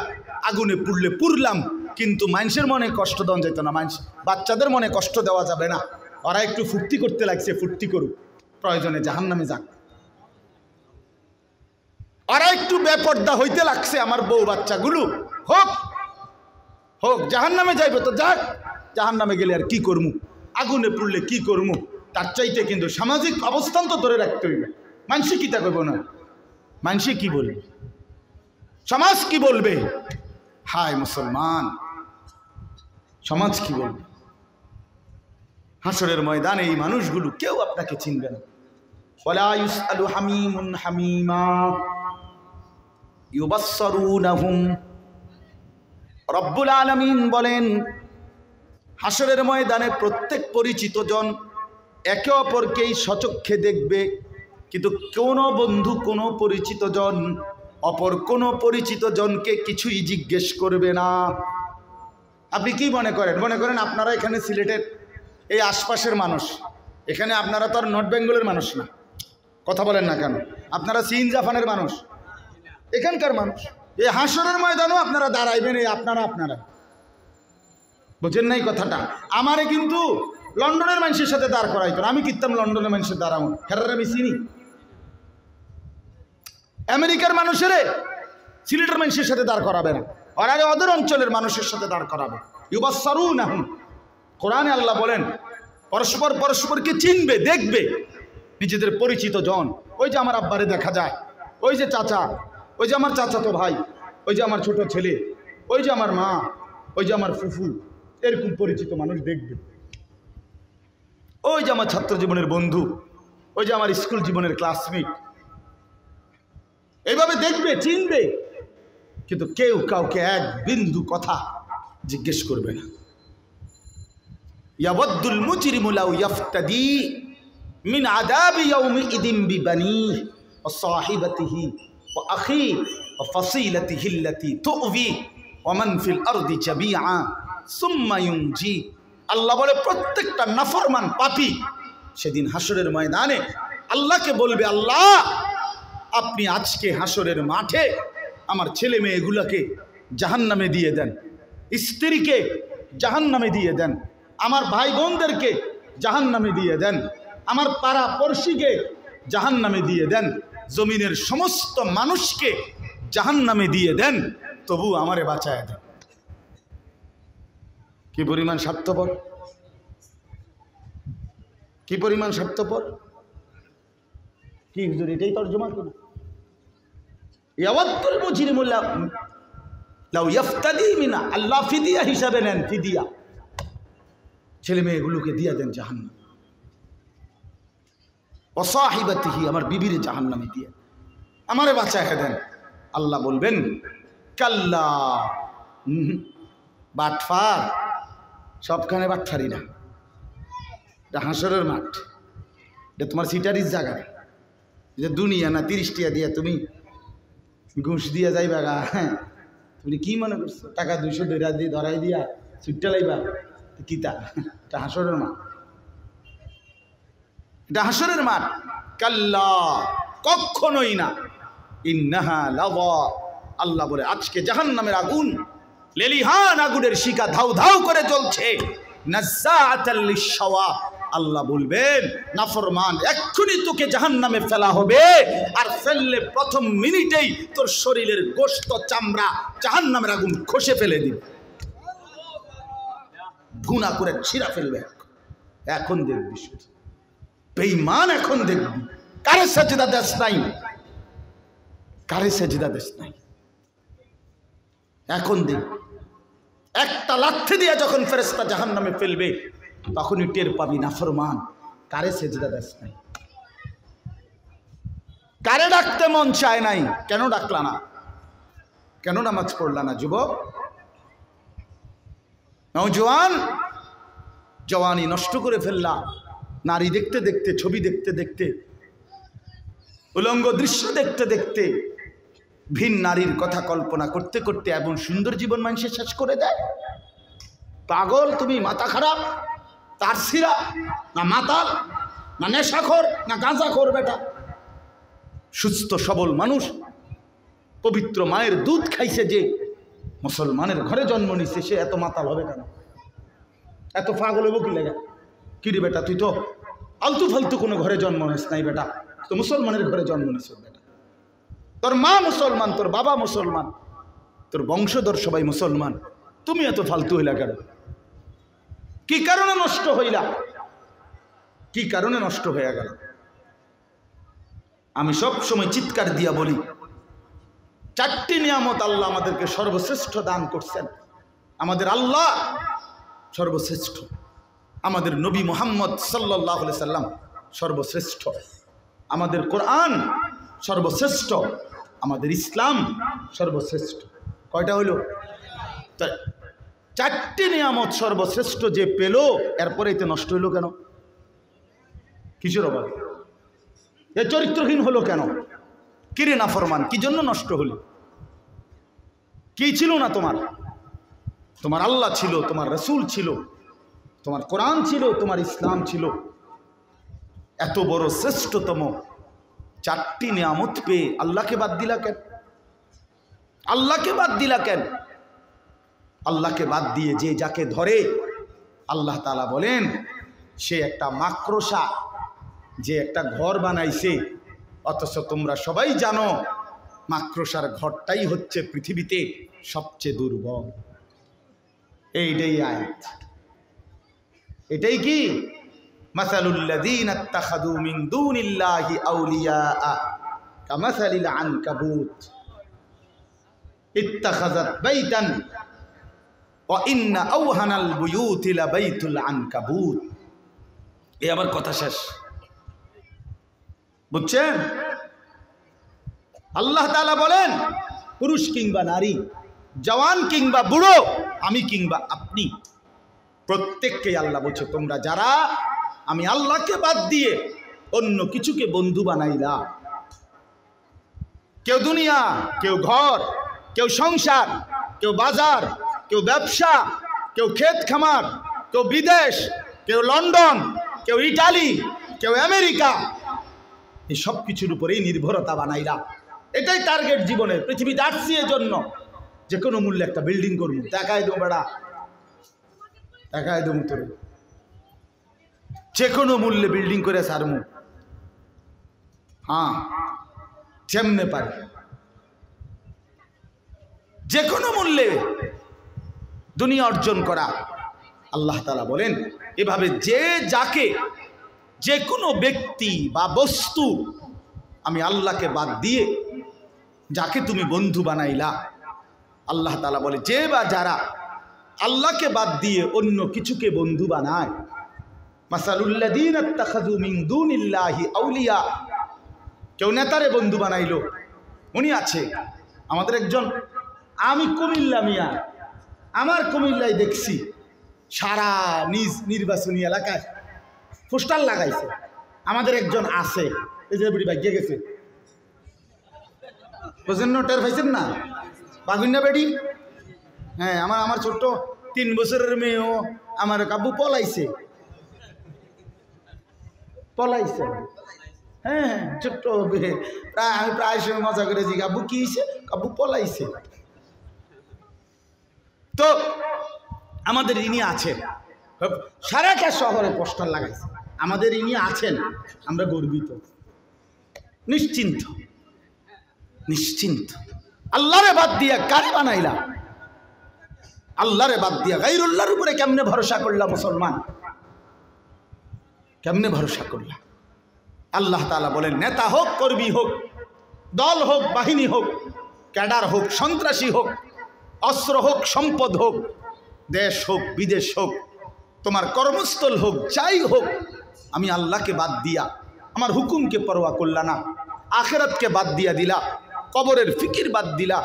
আগুনে পুড়লে পুড়লাম, কিন্তু মানুষের মনে কষ্ট দেওয়া যেত না, মানুষ বাচ্চাদের মনে কষ্ট দেওয়া যাবে না। ওরা একটু ফুর্তি করতে লাগছে, ফুর্তি করুক, প্রয়োজনে জাহান্নামে যাক। ওরা একটু বেপর্দা হইতে লাগছে, আমার বউ বাচ্চাগুলো হোক হোক, জাহান্নামে যাইবে তো যাক, জাহান্নামে গেলে আর কি করমু, আগুনে পুড়লে কি করমু, তার চাইতে কিন্তু সামাজিক অবস্থান তো ধরে রাখতে হইবে। মানুষে কি তা করবো না, মানুষে কি বলবে, সমাজ কি বলবে? হায় মুসলমান, সমাজ কি বলবে? হাসরের ময়দানে এই মানুষগুলো কেউ আপনাকে চিনবে না। ওয়ালা ইউসআলু হামিমুন হামিমা ইউবাসসারুনাহুম। রব্বুল আলামিন বলেন হাসরের ময়দানে প্রত্যেক পরিচিত জন একে অপরকেই সচক্ষে দেখবে, কিন্তু কোনো বন্ধু কোনো পরিচিত জন অপর কোনো পরিচিত জনকে কিছুই জিজ্ঞেস করবে না। আপনি কি মনে করেন? মনে করেন আপনারা এখানে সিলেটের এই আশপাশের মানুষ, এখানে আপনারা তো আর নর্থ বেঙ্গলের মানুষ না, কথা বলেন না কেন? আপনারা চীন জাপানের মানুষ, এখানকার মানুষ। এই হাসরের ময়দানও আপনারা দাঁড়াইবেন, এই আপনারা বুঝেন নাই কথাটা? আমারে কিন্তু লন্ডনের মানুষের সাথে দাঁড় করাইতো না, আমি কিতাম লন্ডনের মানুষের দাঁড়াবো, হেরার আমি চিনি। আমেরিকার মানুষের সিলেটের মানুষের সাথে দাঁড় করাবে না, আর আগে ওদের অঞ্চলের মানুষের সাথে দাঁড় করাবে। ইউবাসসারুনাহুম, কোরআনে আল্লাহ বলেন পরস্পর পরস্পরকে চিনবে, দেখবে, নিজেদের পরিচিত জন। ওই যে আমার আব্বারে দেখা যায়, ওই যে চাচা, ওই যে আমার চাচাতো ভাই, ওই যে আমার ছোট ছেলে, ওই যে আমার মা, ওই যে আমার ফুফু, এরকম পরিচিত মানুষ দেখবে। ওই যে আমার ছাত্র জীবনের বন্ধু, ওই যে আমার স্কুল জীবনের ক্লাসমেট, এইভাবে দেখবে, চিনবে, কিন্তু কেউ কাউকে এক বিন্দু কথা জিজ্ঞেস করবে না। ইয়াওয়াদ্দুল মুজরিমু লাউ ইয়াফতাদি মিন আযাবি ইয়াউমিইদিন বিবানিহি ওয়া সাহিবাতিহি ওয়া আখিহি ওয়া ফাসিলাতিহি আল্লাতী তু'বি ওয়া মান ফিল আরদি জামিআ সুম্মা ইউনজি। আল্লাহ বলে প্রত্যেকটা নাফরমান পাপী সেদিন হাসরের ময়দানে আল্লাহকে বলবে, আল্লাহ আপনি আজকে হাসরের মাঠে আমার ছেলে মেয়েগুলোকে জাহান্নামে দিয়ে দেন, স্ত্রীকে জাহান্নামে দিয়ে দেন, আমার ভাই বোনদেরকে জাহান্নামে দিয়ে দেন, আমার পাড়া পড়শিকে জাহান্নামে দিয়ে দেন, জমিনের সমস্ত মানুষকে জাহান্নামে দিয়ে দেন, তবু আমারে বাঁচায় দেন। কি পরিমাণ স্বার্থপর, কি পরিমাণ স্বার্থপর! কি হুজুর এটাই তর্জমা করি? ইয়াওয়াদ্দুল মুজরিমু লাউ ইয়াফতাদি মিন, আল্লাহ ফিদিয়া হিসাবে নেন, ফিদিয়া, ছেলে মেয়েগুলোকে দিয়ে দেন জাহান্নাম। ওয়া সাহিবাতিহি, আমার বিবিরে জাহান্নামে দিয়ে আমারে বাঁচায় দেন। আল্লাহ বলবেন কাল্লা, বাটফার, সবখানে বাটফারি না, এটা হাসরের মাঠ, এটা তোমার সিটারির জায়গা, যে দুনিয়া না 30 টাকা দিয়া তুমি ঘুষ দিয়া যাইবা গা। হ্যাঁ, তুমি কি মনে করছো টাকা 200 দিয়ে ধরাই দিয়া ছুট্টা লাইবা? কিতা, এটা হাসরের মাঠ, এটা হাসরের মাঠ। কাল্লা, কখনোই না। ইন্নাহা লাযা, আল্লাহ বলে আজকে জাহান্নামের আগুন, লেলিহান আগুনের শিখা ধাউ ধাউ করে জ্বলছে। নাজ্জাআতাল লিশ-শাওয়া, আল্লাহ বলবেন নাফরমান এক্ষুনি তোকে জাহান্নামে ফেলা হবে, আর ফেললে প্রথম মিনিটেই তোর শরীরের গোশত চামড়া জাহান্নামের আগুন খসে ফেলে দিবে, ভুনা করে ছিঁড়া ফেলবে। এখন দেখবি শুধু বেঈমান, এখন দেখবি কারে সাজদা দেশ নাই, কারে সাজদা দেশ নাই। এখন দেখবি একটা লাথি দিয়ে যখন ফেরেশতা জাহান্নামে ফেলবে তখনই টের পাবি নাফরমান কারে সেজদা দেশ নাই, কারে ডাকতে মন চায় নাই। কেন ডাকলা না? কেন নামাজ পড়লা না? যুবক, নওজোয়ান, জওয়ানি নষ্ট করে ফেললা, নারী দেখতে দেখতে, ছবি দেখতে দেখতে, উলঙ্গ দৃশ্য দেখতে দেখতে, ভিন নারীর কথা কল্পনা করতে করতে এমন সুন্দর জীবন মানুষের শেষ করে দেয়। পাগল তুমি, মাথা খারাপ, তার সিরা, না মাতাল, না নেশাখোর, না গাঁজাখোর বেটা। সুস্থ সবল মানুষ, পবিত্র মায়ের দুধ খাইছে, যে মুসলমানের ঘরে জন্ম নিছে, সে এত মাতাল হবে কেন? এত পাগল হবো কি লেগে? কিরে বেটা, তুই তো আলতু ফালতু কোনো ঘরে জন্ম নিস নাই বেটা, তো মুসলমানের ঘরে জন্ম নিস বেটা। তোর মা মুসলমান, তোর বাবা মুসলমান, তোর বংশধর সবাই মুসলমান, তুমি এত ফালতু হইলা কেন? কি কারণে নষ্ট হইলা? কি কারণে নষ্ট হয়ে গেল? আমি সব সময় চিৎকার দিয়া বলি, 4টি নিয়ামত আল্লাহ আমাদেরকে সর্বশ্রেষ্ঠ দান করছেন। আমাদের আল্লাহ সর্বশ্রেষ্ঠ, আমাদের নবী মুহাম্মদ সাল্লাল্লাহু আলাইহি সাল্লাম সর্বশ্রেষ্ঠ, আমাদের কোরআন সর্বশ্রেষ্ঠ, আমাদের ইসলাম সর্বশ্রেষ্ঠ। কয়টা হইল? 4টি নিয়ামত সর্বশ্রেষ্ঠ যে পেল, এরপরে এতে নষ্ট হইল কেন? কিসের অভাব? এ চরিত্রহীন হলো কেন? কিরে নাফরমান, কি জন্য নষ্ট হলো? কি ছিল না তোমার? তোমার আল্লাহ ছিল, তোমার রাসূল ছিল, তোমার কোরআন ছিল, তোমার ইসলাম ছিল। এত বড় শ্রেষ্ঠতম 4টি নিয়ামত পেয়ে আল্লাহকে বাদ দিলা কেন? আল্লাহকে বাদ দিলা কেন? আল্লাহকে বাদ দিয়ে যে যাকে ধরে, আল্লাহ তাআলা বলেন সে একটা মাকড়সা, যে একটা ঘর বানাইছে, অথচ তোমরা সবাই জানো মাকড়সার ঘরটাই হচ্ছে পৃথিবীতে সবচেয়ে দুর্বল। এইটাই আয়াত, এটাই কি? মাসালুল লাযীনা ইত্তাখাযু মিন দুনিল্লাহি আউলিয়া কামাসালিল আনকাবুত ইত্তাখাযাত বাইতান ওয়া ইন্না আওহানাল বুয়ুতি লাবাইতুল আনকাবুত। এই আবার কথা শেষ, বুঝছেন? আল্লাহ তাআলা বলেন পুরুষ কিংবা নারী, জওয়ান কিংবা বুড়ো, আমি কিংবা আপনি, প্রত্যেককে আল্লাহ বলছে তোমরা যারা আমি আল্লাহকে বাদ দিয়ে অন্য কিছুকে বন্ধু বানাইলা, কেউ দুনিয়া, কেউ ঘর, কেউ সংসার, কেউ বাজার, কেউ ব্যবসা, কেউ ক্ষেত খামার, কেউ বিদেশ, কেউ লন্ডন, কেউ ইটালি, কেউ আমেরিকা, এই সব কিছুর উপরেই নির্ভরতা বানাইলা। এটাই টার্গেট জীবনের। পৃথিবীতে আসছি এর জন্য যে কোনো মূল্যে একটা বিল্ডিং করবো, টাকায় দেবো বেড়া, টাকায় দেবো তোর, যে কোনো মূল্যে বিল্ডিং করে সারমু, হ্যাঁ যেমনে পারি, যে কোনো মূল্যে দুনিয়া অর্জন করা। আল্লাহ তাআলা বলেন এভাবে যে যাকে, যে কোনো ব্যক্তি বা বস্তু আমি আল্লাহকে বাদ দিয়ে যাকে তুমি বন্ধু বানাইলা, আল্লাহ তাআলা বলে যে বা যারা আল্লাহকে বাদ দিয়ে অন্য কিছুকে বন্ধু বানায়, মাসালুল্লাযীনা ইত্তাখাযু মিন দুনিল্লাহি আউলিয়া, কেউ নেতারে বন্ধু বানাইলো। উনি আছে আমাদের একজন, আমি কুমিল্লা মিয়া, আমার কুমিল্লায় দেখছি সারা নিজ নির্বাচনী এলাকায় পোস্টার লাগাইছে। আমাদের একজন আছে, এই যে বেড়ি ভাগ্যে গেছে, বুঝেন না? টের পাইছেন না? বাগুন্না বেড়ি, হ্যাঁ, আমার ছোট্ট 3 বছরের মেয়েও আমার কাব্বু পলাইছে। হ্যাঁ হ্যাঁ, ছোট্ট প্রায়, আমি প্রায় সময় মজা করে জি কাব্বু কি হয়েছে, কাব্বু পলাইছে। তো আমাদের ইনি আছেন, সারাটা শহরে পোস্টার লাগাইছে, আমাদের ইনি আছেন, আমরা গর্বিত, নিশ্চিন্ত নিশ্চিন্ত। আল্লাহরে বাদ দিয়া কারে বানাইলা? আল্লাহরে বাদ দিয়া গায়রুল্লাহর উপরে কেমনে ভরসা করলা মুসলমান? কেমনে ভরসা করলা? আল্লাহ তাআলা বলেন, নেতা হোক, কর্মী হোক, দল হোক, বাহিনী হোক, ক্যাডার হোক, সন্ত্রাসী হোক, অস্ত্র হোক, সম্পদ হোক, দেশ হোক, বিদেশ হোক, তোমার কর্মস্থল হোক, যাই হোক, আমি আল্লাহকে বাদ দিয়া, আমার হুকুমকে পরোয়া করলা না, আখিরাতকে বাদ দিয়া দিলা, কবরের ফিকির বাদ দিলা,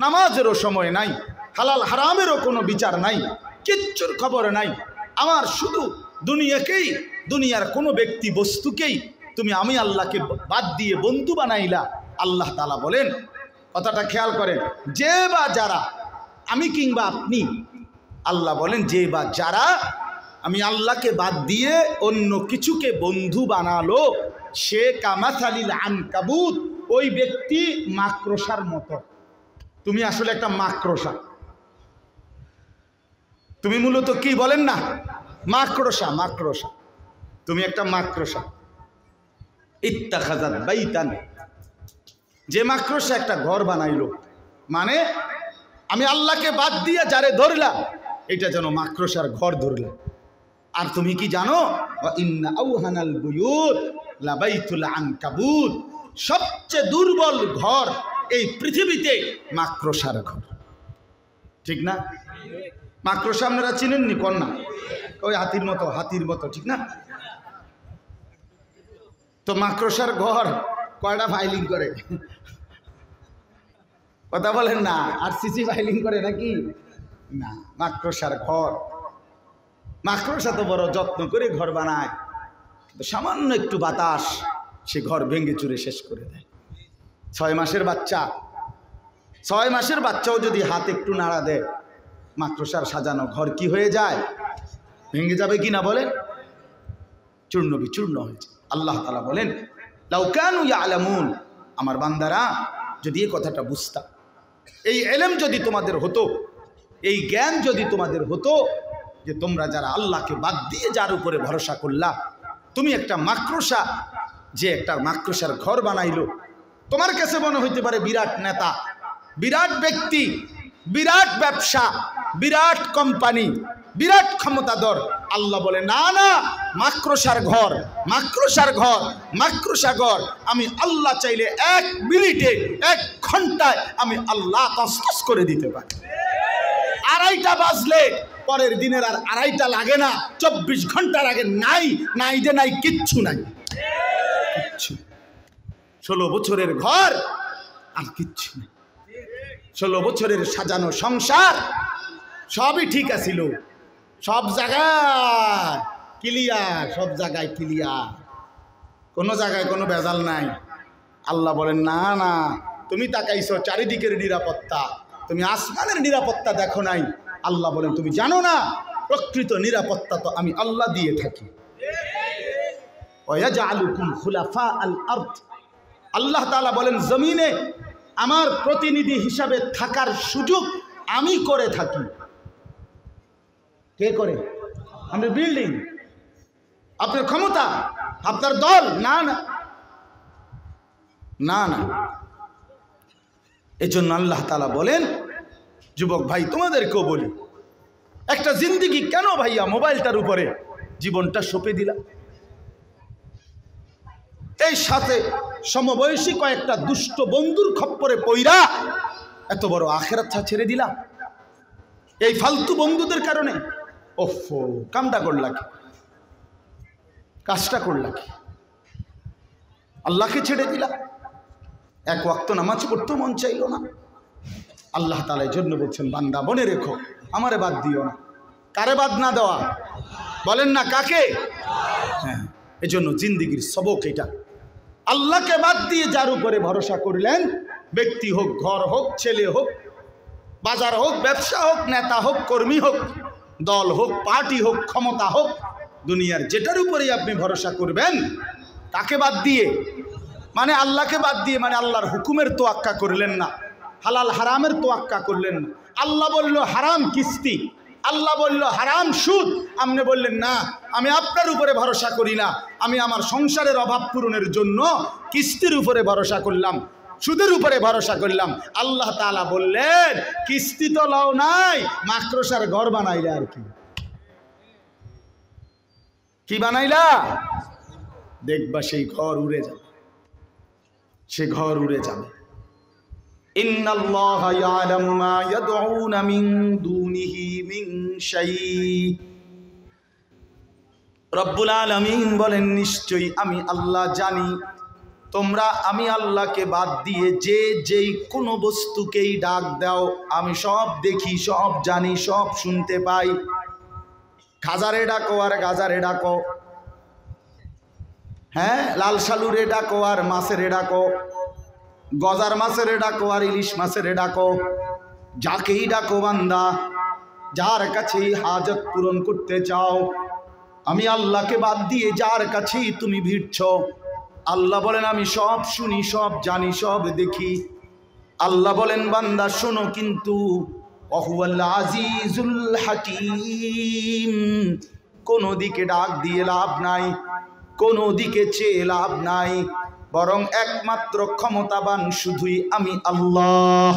নামাজেরও সময় নাই, হালাল হারামেরও কোনো বিচার নাই, কিচ্ছুর খবর নাই, আমার শুধু দুনিয়াকেই, দুনিয়ার কোনো ব্যক্তি বস্তুকেই তুমি আমি আল্লাহকে বাদ দিয়ে বন্ধু বানাইলা। আল্লাহ তাআলা বলেন, কথাটা খেয়াল করেন, যে বা যারা, আমি কিংবা আপনি, আল্লাহ বলেন যে বা যারা আমি আল্লাহকে বাদ দিয়ে অন্য কিছুকে বন্ধু বানালো, সে কামাসালিল আনকাবুত, ওই ব্যক্তি মাকড়সার মতো। তুমি আসলে একটা মাকড়সা, তুমি মূলত কি বলেন না, মাকড়সা, মাকড়সা, তুমি একটা মাকড়সা। ইত্তাখাযাত বাইতান, যে মাকড়সা একটা ঘর বানাইলো, মানে আমি আল্লাহকে বাদ দিয়ে যারে ধরলাম, এটা যেন মাকড়সার ঘর ধরলাম। আর তুমি কি জানো, ইন্না আওহানাল বুয়ুত লাবাইতুল আনকাবুত, সবচেয়ে দুর্বল ঘর এই পৃথিবীতে মাকড়সার ঘর। ঠিক না? মাকড়সা আপনারা চিনেননি? কন্যা ওই হাতির মতো, হাতির মতো, ঠিক না? তো মাকড়সার ঘর কয়টা ফাইলিং করে? কথা বলেন না। আর সিসি ফাইলিং করে নাকি? না, মাকড়সার ঘর। মাকড়সা তো বড় যত্ন করে ঘর বানায়, কিন্তু সামান্য একটু বাতাস সে ঘর ভেঙে চুরে শেষ করে দেয়। 6 মাসের বাচ্চা, 6 মাসের বাচ্চাও যদি হাত একটু নাড়া দেয়, মাকড়সার সাজানো ঘর কি হয়ে যায়? ভেঙে যাবে কি না বলেন? চূর্ণ বিচূর্ণ হয়েছে। আল্লাহ তাআলা বলেন, লাউ কানু ইয়ালামুন, আমার বান্দারা যদি এই কথাটা বুঝতা, এই ইলম যদি তোমাদের হতো, এই জ্ঞান যদি তোমাদের হতো, যে তোমরা যারা আল্লাহকে বাদ দিয়ে যার উপরে ভরসা করলা, তুমি একটা মাকড়সা, যে একটা মাকড়সার ঘর বানাইলো, তোমার কাছে মনে হইতে পারে বিরাট নেতা, বিরাট ব্যক্তি, বিরাট ব্যবসা, বিরাট কোম্পানি, বিরাট ক্ষমতাধর। আল্লাহ বলে, না না, মাকড়সার ঘর, মাকড়সার ঘর, মাকড়সা ঘর। আমি আল্লাহ চাইলে 1 মিনিটে, 1 ঘন্টায় আমি আল্লাহ তসতস করে দিতে পারি। 2:30 বাজলে পরের দিনের আর 2:30 লাগে না, 24 ঘন্টার আগে নাই, নাই যে নাই, কিচ্ছু নাই, কিচ্ছু। 16 বছরের ঘর আর কিচ্ছু নেই। 16 বছরের সাজানো সংসার সবই ঠিক আছিল, সব জায়গায় ক্লিয়ার, সব জায়গায় ক্লিয়ার, কোনো জায়গায় কোনো ভেজাল নাই। আল্লাহ বলেন, না না, তুমি তাকাইছো চারিদিকের নিরাপত্তা, তুমি আসমানের নিরাপত্তা দেখো নাই। আল্লাহ বলেন, তুমি জানো না প্রকৃত নিরাপত্তা তো আমি আল্লাহ দিয়ে থাকি। ওয়াজআলুকুম খুলাফা আল আরদ, আল্লাহ তাআলা বলেন, জমিনে আমার প্রতিনিধি হিসাবে থাকার সুযোগ আমি করে থাকি। কে করে? আমাদের বিল্ডিং, আপনার ক্ষমতা, আপনার দল? না না না না। এজন্য আল্লাহ তাআলা বলেন, যুবক ভাই তোমাদেরকেও বলি, একটা জিন্দেগি কেন ভাইয়া মোবাইলটার উপরে জীবনটা সঁপে দিলা? এই সাথে সমবয়সী কয়েকটা দুষ্ট বন্ধুর খপ্পরে পইরা এত বড় আখিরাত ছেড়ে দিলা এই ফালতু বন্ধুদের কারণে। ওফো, কামটা করলা কি? কাজটা করলা কি? আল্লাহকে ছেড়ে দিলা, এক ওয়াক্ত নামাজ পড়তেও মন চাইল না। আল্লাহ তাআলা এই জন্য বলছেন, বান্দা মনে রেখো আমারে বাদ দিও না। কারে বাদ না দেওয়া? বলেন না কাকে? হ্যাঁ, এই জন্য জিন্দিগির সবক এটা। আল্লাহকে বাদ দিয়ে যার উপরে ভরসা করলেন, ব্যক্তি হোক, ঘর হোক, ছেলে হোক, বাজার হোক, ব্যবসা হোক, নেতা হোক, কর্মী হোক, দল হোক, পার্টি হোক, ক্ষমতা হোক, দুনিয়ার যেটার উপরেই আপনি ভরসা করবেন, তাকে বাদ দিয়ে মানে আল্লাহকে বাদ দিয়ে মানে আল্লাহর হুকুমের তোয়াক্কা করলেন না, হালাল হারামের তোয়াক্কা করলেন না। আল্লাহ বলল হারাম কিস্তি, আল্লাহ বলল হারাম সুদ, আপনি বললেন না আমি আপনার উপরে ভরসা করি না, আমি আমার সংসারের অভাব পূরণের জন্য কিস্তির উপরে ভরসা করলাম, সুদের উপরে ভরসা করলাম। আল্লাহ তাআলা বললেন কিস্তি তো লাও নাই, মাকড়সার ঘর বানাইলা। আর কি বানাইলা? দেখবা সেই ঘর উড়ে যাবে, সে ঘর উড়ে যাবে। ইন্নাল্লাহা ইয়ালামু মা ইয়াদউনা মিন দুনিহি মিন শাই। রব্বুল আলামিন বলেন নিশ্চয়ই আমি আল্লাহ জানি তোমরা আমি আল্লাহকে বাদ দিয়ে যে যেই কোনো বস্তুকেই ডাক দাও, আমি সব দেখি, সব জানি, সব শুনতে পাই। খাজারে ডাকো আর গাজারে ডাকো, হ্যাঁ, লাল শালুরে ডাকো আর মাছেরে ডাকো, গজার মাছেরে ডাকো আর ইলিশ মাছেরে ডাকো, যাকেই ডাকো বান্দা, যার কাছেই হাজত পূরণ করতে চাও, আমি আল্লাহকে বাদ দিয়ে যার কাছেই তুমি ভিড়ছ, আল্লাহ বলেন আমি সব শুনি, সব জানি, সব দেখি। আল্লাহ বলেন বান্দা শোনো কিন্তু ওয়াহুয়াল আজিজুল হাকিম, কোনো দিকে ডাক দিয়ে লাভ নাই, কোনো দিকে চেয়ে লাভ নাই, বরং একমাত্র ক্ষমতাবান শুধুই আমি আল্লাহ।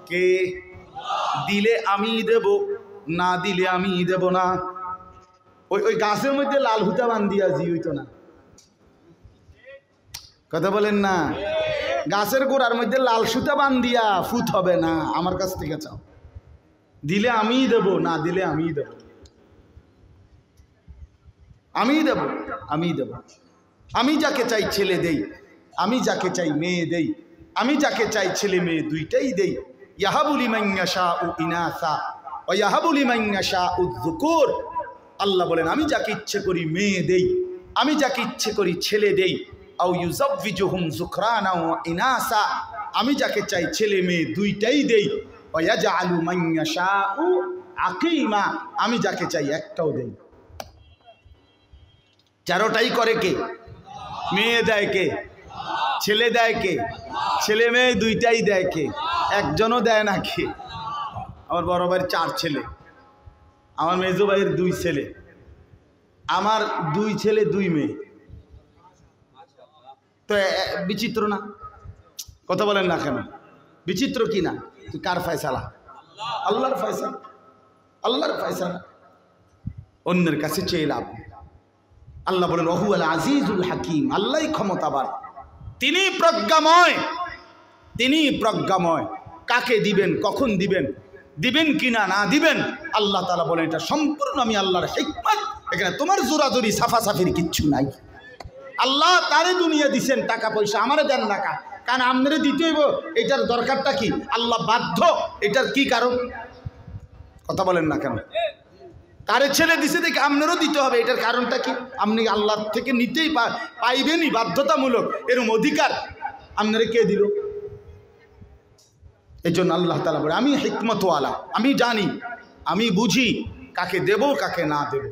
কে? দিলে আমি দেব, না দিলে আমি দেব না। ওই গাছের মধ্যে লাল হুতা বান্ধিয়া জি হইতো না, কথা বলেন না? গাছের গোড়ার মধ্যে লাল সুতা বান্ধিয়া ফুত হবে না। আমার কাছ থেকে চাও, দিলে আমি দেব, না দিলে আমি দেব, আমি দেব, আমি দেব। আমি যাকে চাই ছেলে দেই, আমি যাকে চাই মেয়ে দেই, আমি যাকে চাই ছেলে মেয়ে দুইটাই দেই। ইয়াহাবু লিমান ইয়াশাউ ইনাসা ওয়া ইয়াহাবু লিমান ইয়াশাউ যুকুর। আল্লাহ বলেন আমি যাকে ইচ্ছে করি মেয়ে দেই, আমি যাকে ইচ্ছে করি ছেলে দেই। আও ইউযাওয়িজুহুম যুকরানা ওয়া ইনাসা, আমি যাকে চাই ছেলে মেয়ে দুইটাই দেই। ওয়া ইয়াজআলু মান ইয়াশাউ আকীমা, আমি যাকে চাই একটাও দেই। চারোটাই করে কে? মেয়ে দেয় কে? ছেলে দেয় কে? ছেলে মেয়ে দুইটাই দেয় কে? একজনও দেয় না কে? আমার বড় ভাইয়ের 4 ছেলে, আমার মেজো ভাইয়ের 2 ছেলে, আমার 2 ছেলে 2 মেয়ে। তো বিচিত্র না? কথা বলেন না কেন? বিচিত্র কি না? তুই কার ফয়সালা? আল্লাহর ফয়সালা, আল্লাহর ফয়সালা, অন্যের কাছে চেয়ে লাভ। আল্লাহ বলেন ওয়াহুয়াল আজিজুল হাকিম, আল্লাহই ক্ষমতাবান, তিনি প্রজ্ঞাময়, তিনি প্রজ্ঞাময়। কাকে দিবেন, কখন দিবেন, দিবেন কিনা না দিবেন, আল্লাহ তাআলা বলেন এটা সম্পূর্ণ আমি আল্লাহর হিকমত। এখানে তোমার জোরাজুরি সাফাসাফির কিচ্ছু নাই। আল্লাহ তারে দুনিয়া দিছেন, টাকা পয়সা আমারে দেন না, কারণ আপনারে দিতে হইব, এটার দরকারটা কি? আল্লাহ বাধ্য, এটার কি কারণ? কথা বলেন না কেন? তারে ছেলে দিছে দেখে আপনারও দিতে হবে, এটার কারণটা কি? আপনি আল্লাহর থেকে নিতেই পাইবেনই, বাধ্যতামূলক, এরম অধিকার আপনারে কে দিল? এই জন্য আল্লাহ তাআলা বলে আমি হিকমতওয়ালা, আমি জানি, আমি বুঝি কাকে দেব, কাকে না দেব,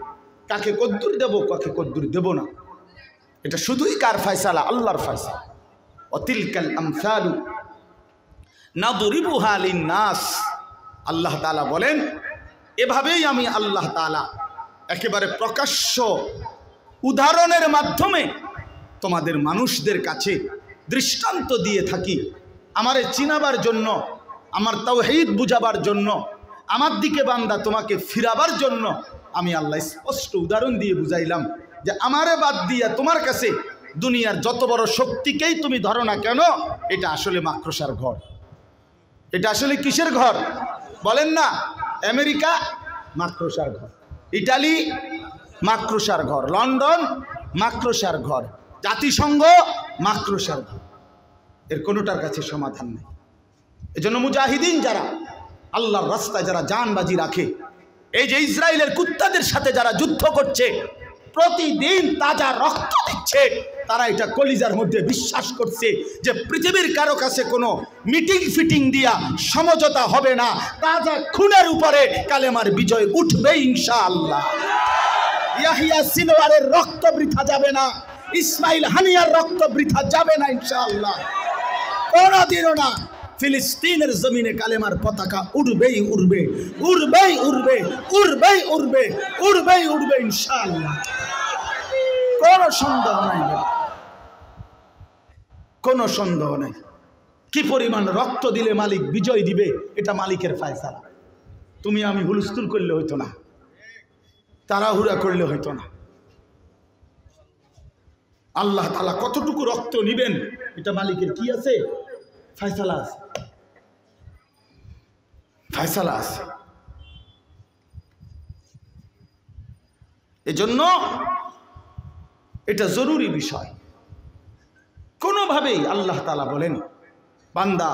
কাকে কদ্দুর দেব, কাকে কদ্দুর দেব না। এটা শুধুই কার ফয়সালা? আল্লাহর ফয়সালা। ওয়াতিলকাল আমসালু নাদরিবুহা লিন-নাস, আল্লাহ তাআলা বলেন এভাবেই আমি আল্লাহ তাআলা একেবারে প্রকাশ্য উদাহরণের মাধ্যমে তোমাদের মানুষদের কাছে দৃষ্টান্ত দিয়ে থাকি, আমারে চিনাবার জন্য, আমার তাওহীদ বুঝাবার জন্য, আমার দিকে বান্দা তোমাকে ফিরাবার জন্য আমি আল্লাহ স্পষ্ট উদাহরণ দিয়ে বুঝাইলাম যে আমারে বাদ দিয়া তোমার কাছে দুনিয়ার যত বড় শক্তিকেই তুমি ধরো না কেন, এটা আসলে মাকড়সার ঘর। এটা আসলে কিসের ঘর বলেন না? আমেরিকা মাকড়সার ঘর, ইটালি মাকড়সার ঘর, লন্ডন মাকড়সার ঘর, জাতিসংঘ মাকড়সার ঘর, এর কোনোটার কাছে সমাধান নেই। এজন্য মুজাহিদিন যারা আল্লাহর রাস্তায় যারা জানবাজি রাখে, এই যে ইসরায়েলের কুত্তাদের সাথে যারা যুদ্ধ করছে, প্রতিদিন তাজা রক্ত দিচ্ছে, তারা এটা কলিজার মধ্যে বিশ্বাস করছে যে পৃথিবীর কারো কাছে কোনো মিটিং ফিটিং দিয়া সমঝোতা হবে না, তাজা খুনের উপরে কালেমার বিজয় উঠবে ইনশাআল্লাহ। ইয়াহিয়া সিনওয়ারের রক্ত বৃথা যাবে না, ইসমাইল হানিয়ার রক্ত বৃথা যাবে না ইনশাআল্লাহ, কোনদিনও না। ফিলিস্তিনের জমিনে কালেমার পতাকা উড়বেই উড়বে, উড়বেই উড়বে, উড়বেই উড়বে, উড়বেই উড়বে ইনশাআল্লাহ, কোনো সন্দেহ নাই, কোনো সন্দেহ নাই। কি পরিমাণ রক্ত দিলে মালিক বিজয় দিবে, এটা মালিকের ফয়সালা। তুমি আমি হুলস্থুল করলে হইতো না, তাড়াহুড়া করলে হইতো না। আল্লাহ তাআলা কতটুকু রক্ত নিবেন, এটা মালিকের কি আছে, ফয়সালা আছে, ফয়সালা আছে। এজন্য এটা জরুরি বিষয়। কোনোভাবেই আল্লাহ তাআলা বলেন, বান্দা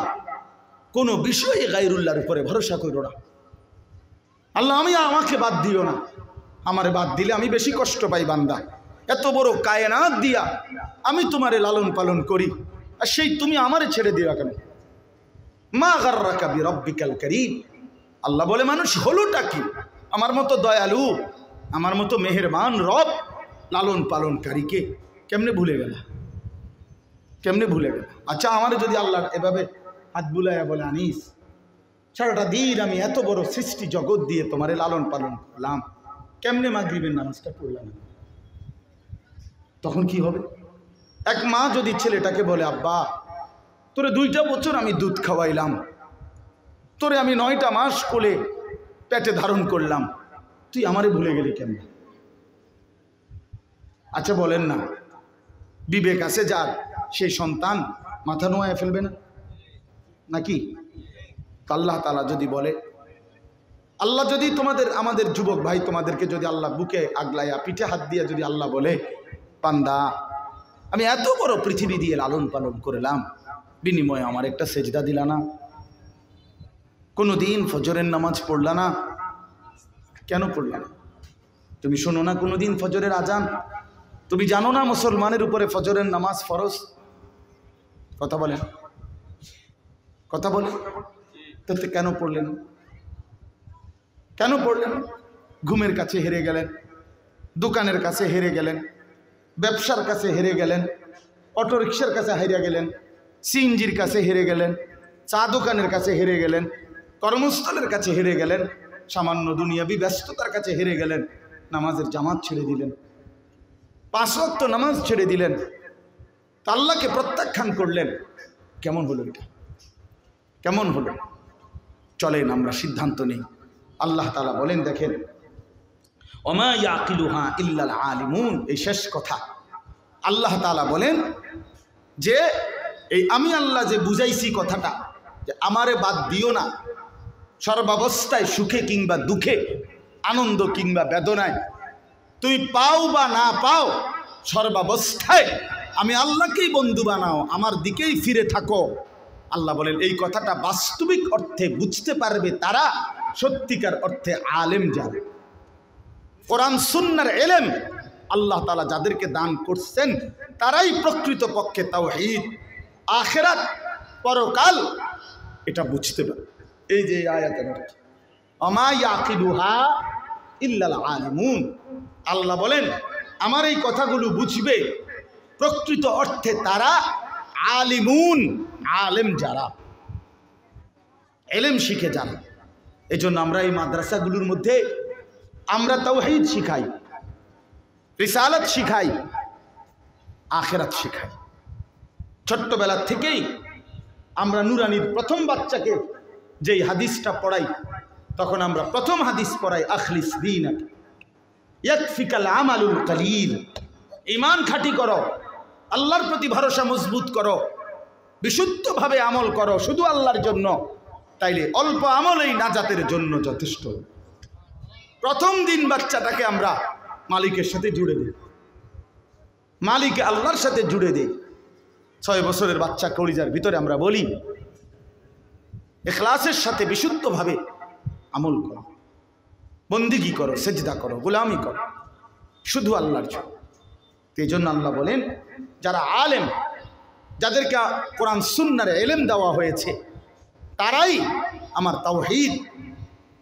কোনো বিষয়ে গায়রুল্লাহর উপরে ভরসা করো না। আল্লাহ আমাকে বাদ দিও না, আমারে বাদ দিলে আমি বেশি কষ্ট পাই। বান্দা এত বড় কায়নাত দিয়া আমি তোমারে লালন পালন করি, আর সেই তুমি আমারে ছেড়ে দিও কেন? মা গাররাকা বিরাব্বিকাল কারীম। আল্লাহ বলে, মানুষ হলোটা কি? আমার মতো দয়ালু, আমার মতো মেহেরবান রব লালন পালনকারীকে কেমনে ভুলে গেল, কেমনে ভুলে গেল? আচ্ছা, আমার যদি আল্লাহ এভাবে হাত বুলাইয়া বলে, আনিস সারাটা দিন আমি এত বড় সৃষ্টি জগৎ দিয়ে তোমারে লালন পালন করলাম, কেমনে মাগরিবের নামাজটা পড়লাম, তখন কি হবে? এক মা যদি ছেলেটাকে বলে, আব্বা তোরে 2টা বছর আমি দুধ খাওয়াইলাম, তোরে আমি 9টা মাস কোলে পেটে ধারণ করলাম, তুই আমারে ভুলে গেলি কেমনে? আচ্ছা বলেন না, বিবেক আছে যার, সেই সন্তান মাথা নোয়ায় ফেলবে না নাকি? আল্লাহ তাআলা যদি বলে, আল্লাহ যদি আমাদের যুবক ভাই তোমাদেরকে যদি আল্লাহ বুকে আগলাইয়া পিঠে হাত দিয়ে যদি আল্লাহ বলে, বান্দা আমি এত বড় পৃথিবী দিয়ে লালন পালন করলাম, বিনিময়ে আমার একটা সেজদা দিলা না, কোনোদিন ফজরের নামাজ পড়লা না, কেন পড়লা না? তুমি শোনো না কোনোদিন ফজরের আজান? তুমি জানো না মুসলমানের উপরে ফজরের নামাজ ফরজ? কথা বলেন, কথা বলেন, তো কেন পড়লেন? কেন পড়লেন? ঘুমের কাছে হেরে গেলেন, দোকানের কাছে হেরে গেলেন, ব্যবসার কাছে হেরে গেলেন, অটোরিকশার কাছে হেরে গেলেন, সিএনজির কাছে হেরে গেলেন, চা দোকানের কাছে হেরে গেলেন, কর্মস্থলের কাছে হেরে গেলেন, সামান্য দুনিয়াবি ব্যস্ততার কাছে হেরে গেলেন, নামাজের জামাত ছেড়ে দিলেন, 5 ওয়াক্ত নামাজ ছেড়ে দিলেন, আল্লাহকে প্রত্যাখ্যান করলেন। কেমন হলো এটা? কেমন হলো? চলেন আমরা সিদ্ধান্ত নেই। আল্লাহ তাআলা বলেন, দেখেন, ওমা ইয়াকিলুহা ইল্লাল আলিমুন। এই শেষ কথা আল্লাহ তাআলা বলেন যে এই আমি আল্লাহ যে বুঝাইছি কথাটা, যে আমারে বাদ দিও না সর্বাবস্থায়, সুখে কিংবা দুঃখে, আনন্দ কিংবা বেদনায়, তুমি পাও বা না পাও, সর্বাবস্থায় আমি আল্লাহকেই বন্ধু বানাও, আমার দিকেই ফিরে থাকো। আল্লাহ বলেন, এই কথাটা বাস্তবিক অর্থে বুঝতে পারবে তারা সত্যিকার অর্থে আলেম যারা। কোরআন সুন্নাহর ইলম আল্লাহ তাআলা যাদেরকে দান করছেন তারাই প্রকৃত পক্ষে তাওহীদ, আখিরাত, পরকাল এটা বুঝতে পারে। এই যে আয়াতের অর্থ, আমা ইয়াকিলুহা ইল্লাল আলিমুন। আল্লাহ বলেন, আমার এই কথাগুলো বুঝবে প্রকৃত অর্থে তারা আলিমুন, আলেম যারা, ইলম শিখে যারা। এজন্য আমরা এই মাদ্রাসাগুলোর মধ্যে আমরা তাওহীদ শিখাই, রিসালাত শিখাই, আখিরাত শিখাই। ছোট্টবেলা থেকেই আমরা নুরানির প্রথম বাচ্চাকে যেই হাদিসটা পড়াই, তখন আমরা প্রথম হাদিস পড়াই, আখলিস দীনাক ইয়াকফিকাল আমালুল কালিল। ঈমান খাঁটি করো, আল্লাহর প্রতি ভরসা মজবুত করো, বিশুদ্ধভাবে আমল করো শুধু আল্লাহর জন্য, তাইলে অল্প আমলেই নাজাতের জন্য যথেষ্ট। প্রথম দিন বাচ্চাটাকে আমরা মালিকের সাথে জুড়ে দিই। মালিক আল্লাহর সাথে জুড়ে দেই। 6 বছরের বাচ্চা কলিজার ভিতরে আমরা বলি ইখলাসের সাথে বিশুদ্ধভাবে আমল করো, বন্দিগি করো, সেজদা করো, গোলামি করো শুধু আল্লাহর জন্য। এই জন্য আল্লাহ বলেন যারা আলেম, যাদেরকে কোরআন সুন্নাহর ইলম দেওয়া হয়েছে, তারাই আমার তাওহীদ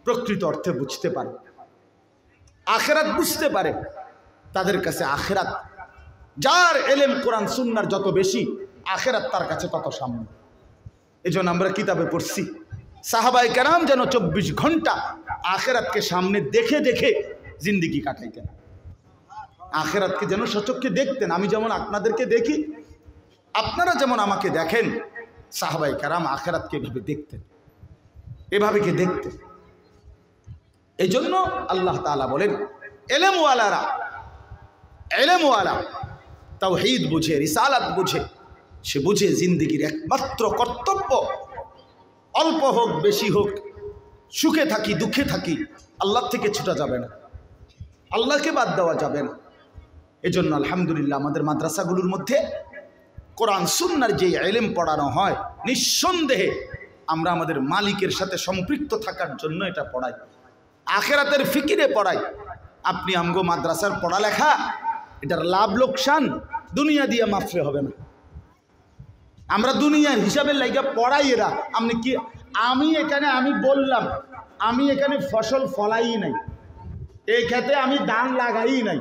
প্রকৃত অর্থে বুঝতে পারে, আখিরাত বুঝতে পারে। তাদের কাছে আখিরাত, যার ইলম কোরআন সুন্নাহর যত বেশি, আখিরাত তার কাছে তত সামনে। এই জন্য আমরা কিতাবে পড়ছি সাহাবায়ে কেরাম যেন 24 ঘন্টা আখিরাতকে সামনে দেখে দেখে জিন্দেগি কাটাইতেন, আখিরাতকে যেন সচক্ষে দেখতেন। আমি যেমন আপনাদেরকে দেখি, আপনারা যেমন আমাকে দেখেন, সাহাবায়ে কেরাম আখিরাতকে এভাবে দেখতেন, এভাবে কে দেখতেন। এই জন্য আল্লাহ তাআলা বলেন ইলমওয়ালারা, ইলমওয়ালা তাওহীদ বুঝে, রিসালাত বুঝে, সে বুঝে জিন্দেগির একমাত্র কর্তব্য, অল্প হোক বেশি হোক, সুখে থাকি দুঃখে থাকি, আল্লাহ থেকে ছুটা যাবে না, আল্লাহকে বাদ দেওয়া যাবে না। এজন্য আলহামদুলিল্লাহ আমাদের মাদ্রাসাগুলোর মধ্যে কোরআন সুন্নাহর যে ইলম পড়ানো হয়, নিঃসন্দেহে আমরা আমাদের মালিকের সাথে সম্পৃক্ত থাকার জন্য এটা পড়াই, আখিরাতের ফিকিরে পড়াই। আপনি আমগো মাদ্রাসার পড়ালেখা, এটার লাভ লোকসান দুনিয়া দিয়ে মাফরে হবে না। আমরা দুনিয়ার হিসাবের লাইগা পড়াই এরা। আপনি কি, আমি বললাম আমি এখানে ফসল ফলাই নাই, এই ক্ষেতে আমি ধান লাগাই নাই,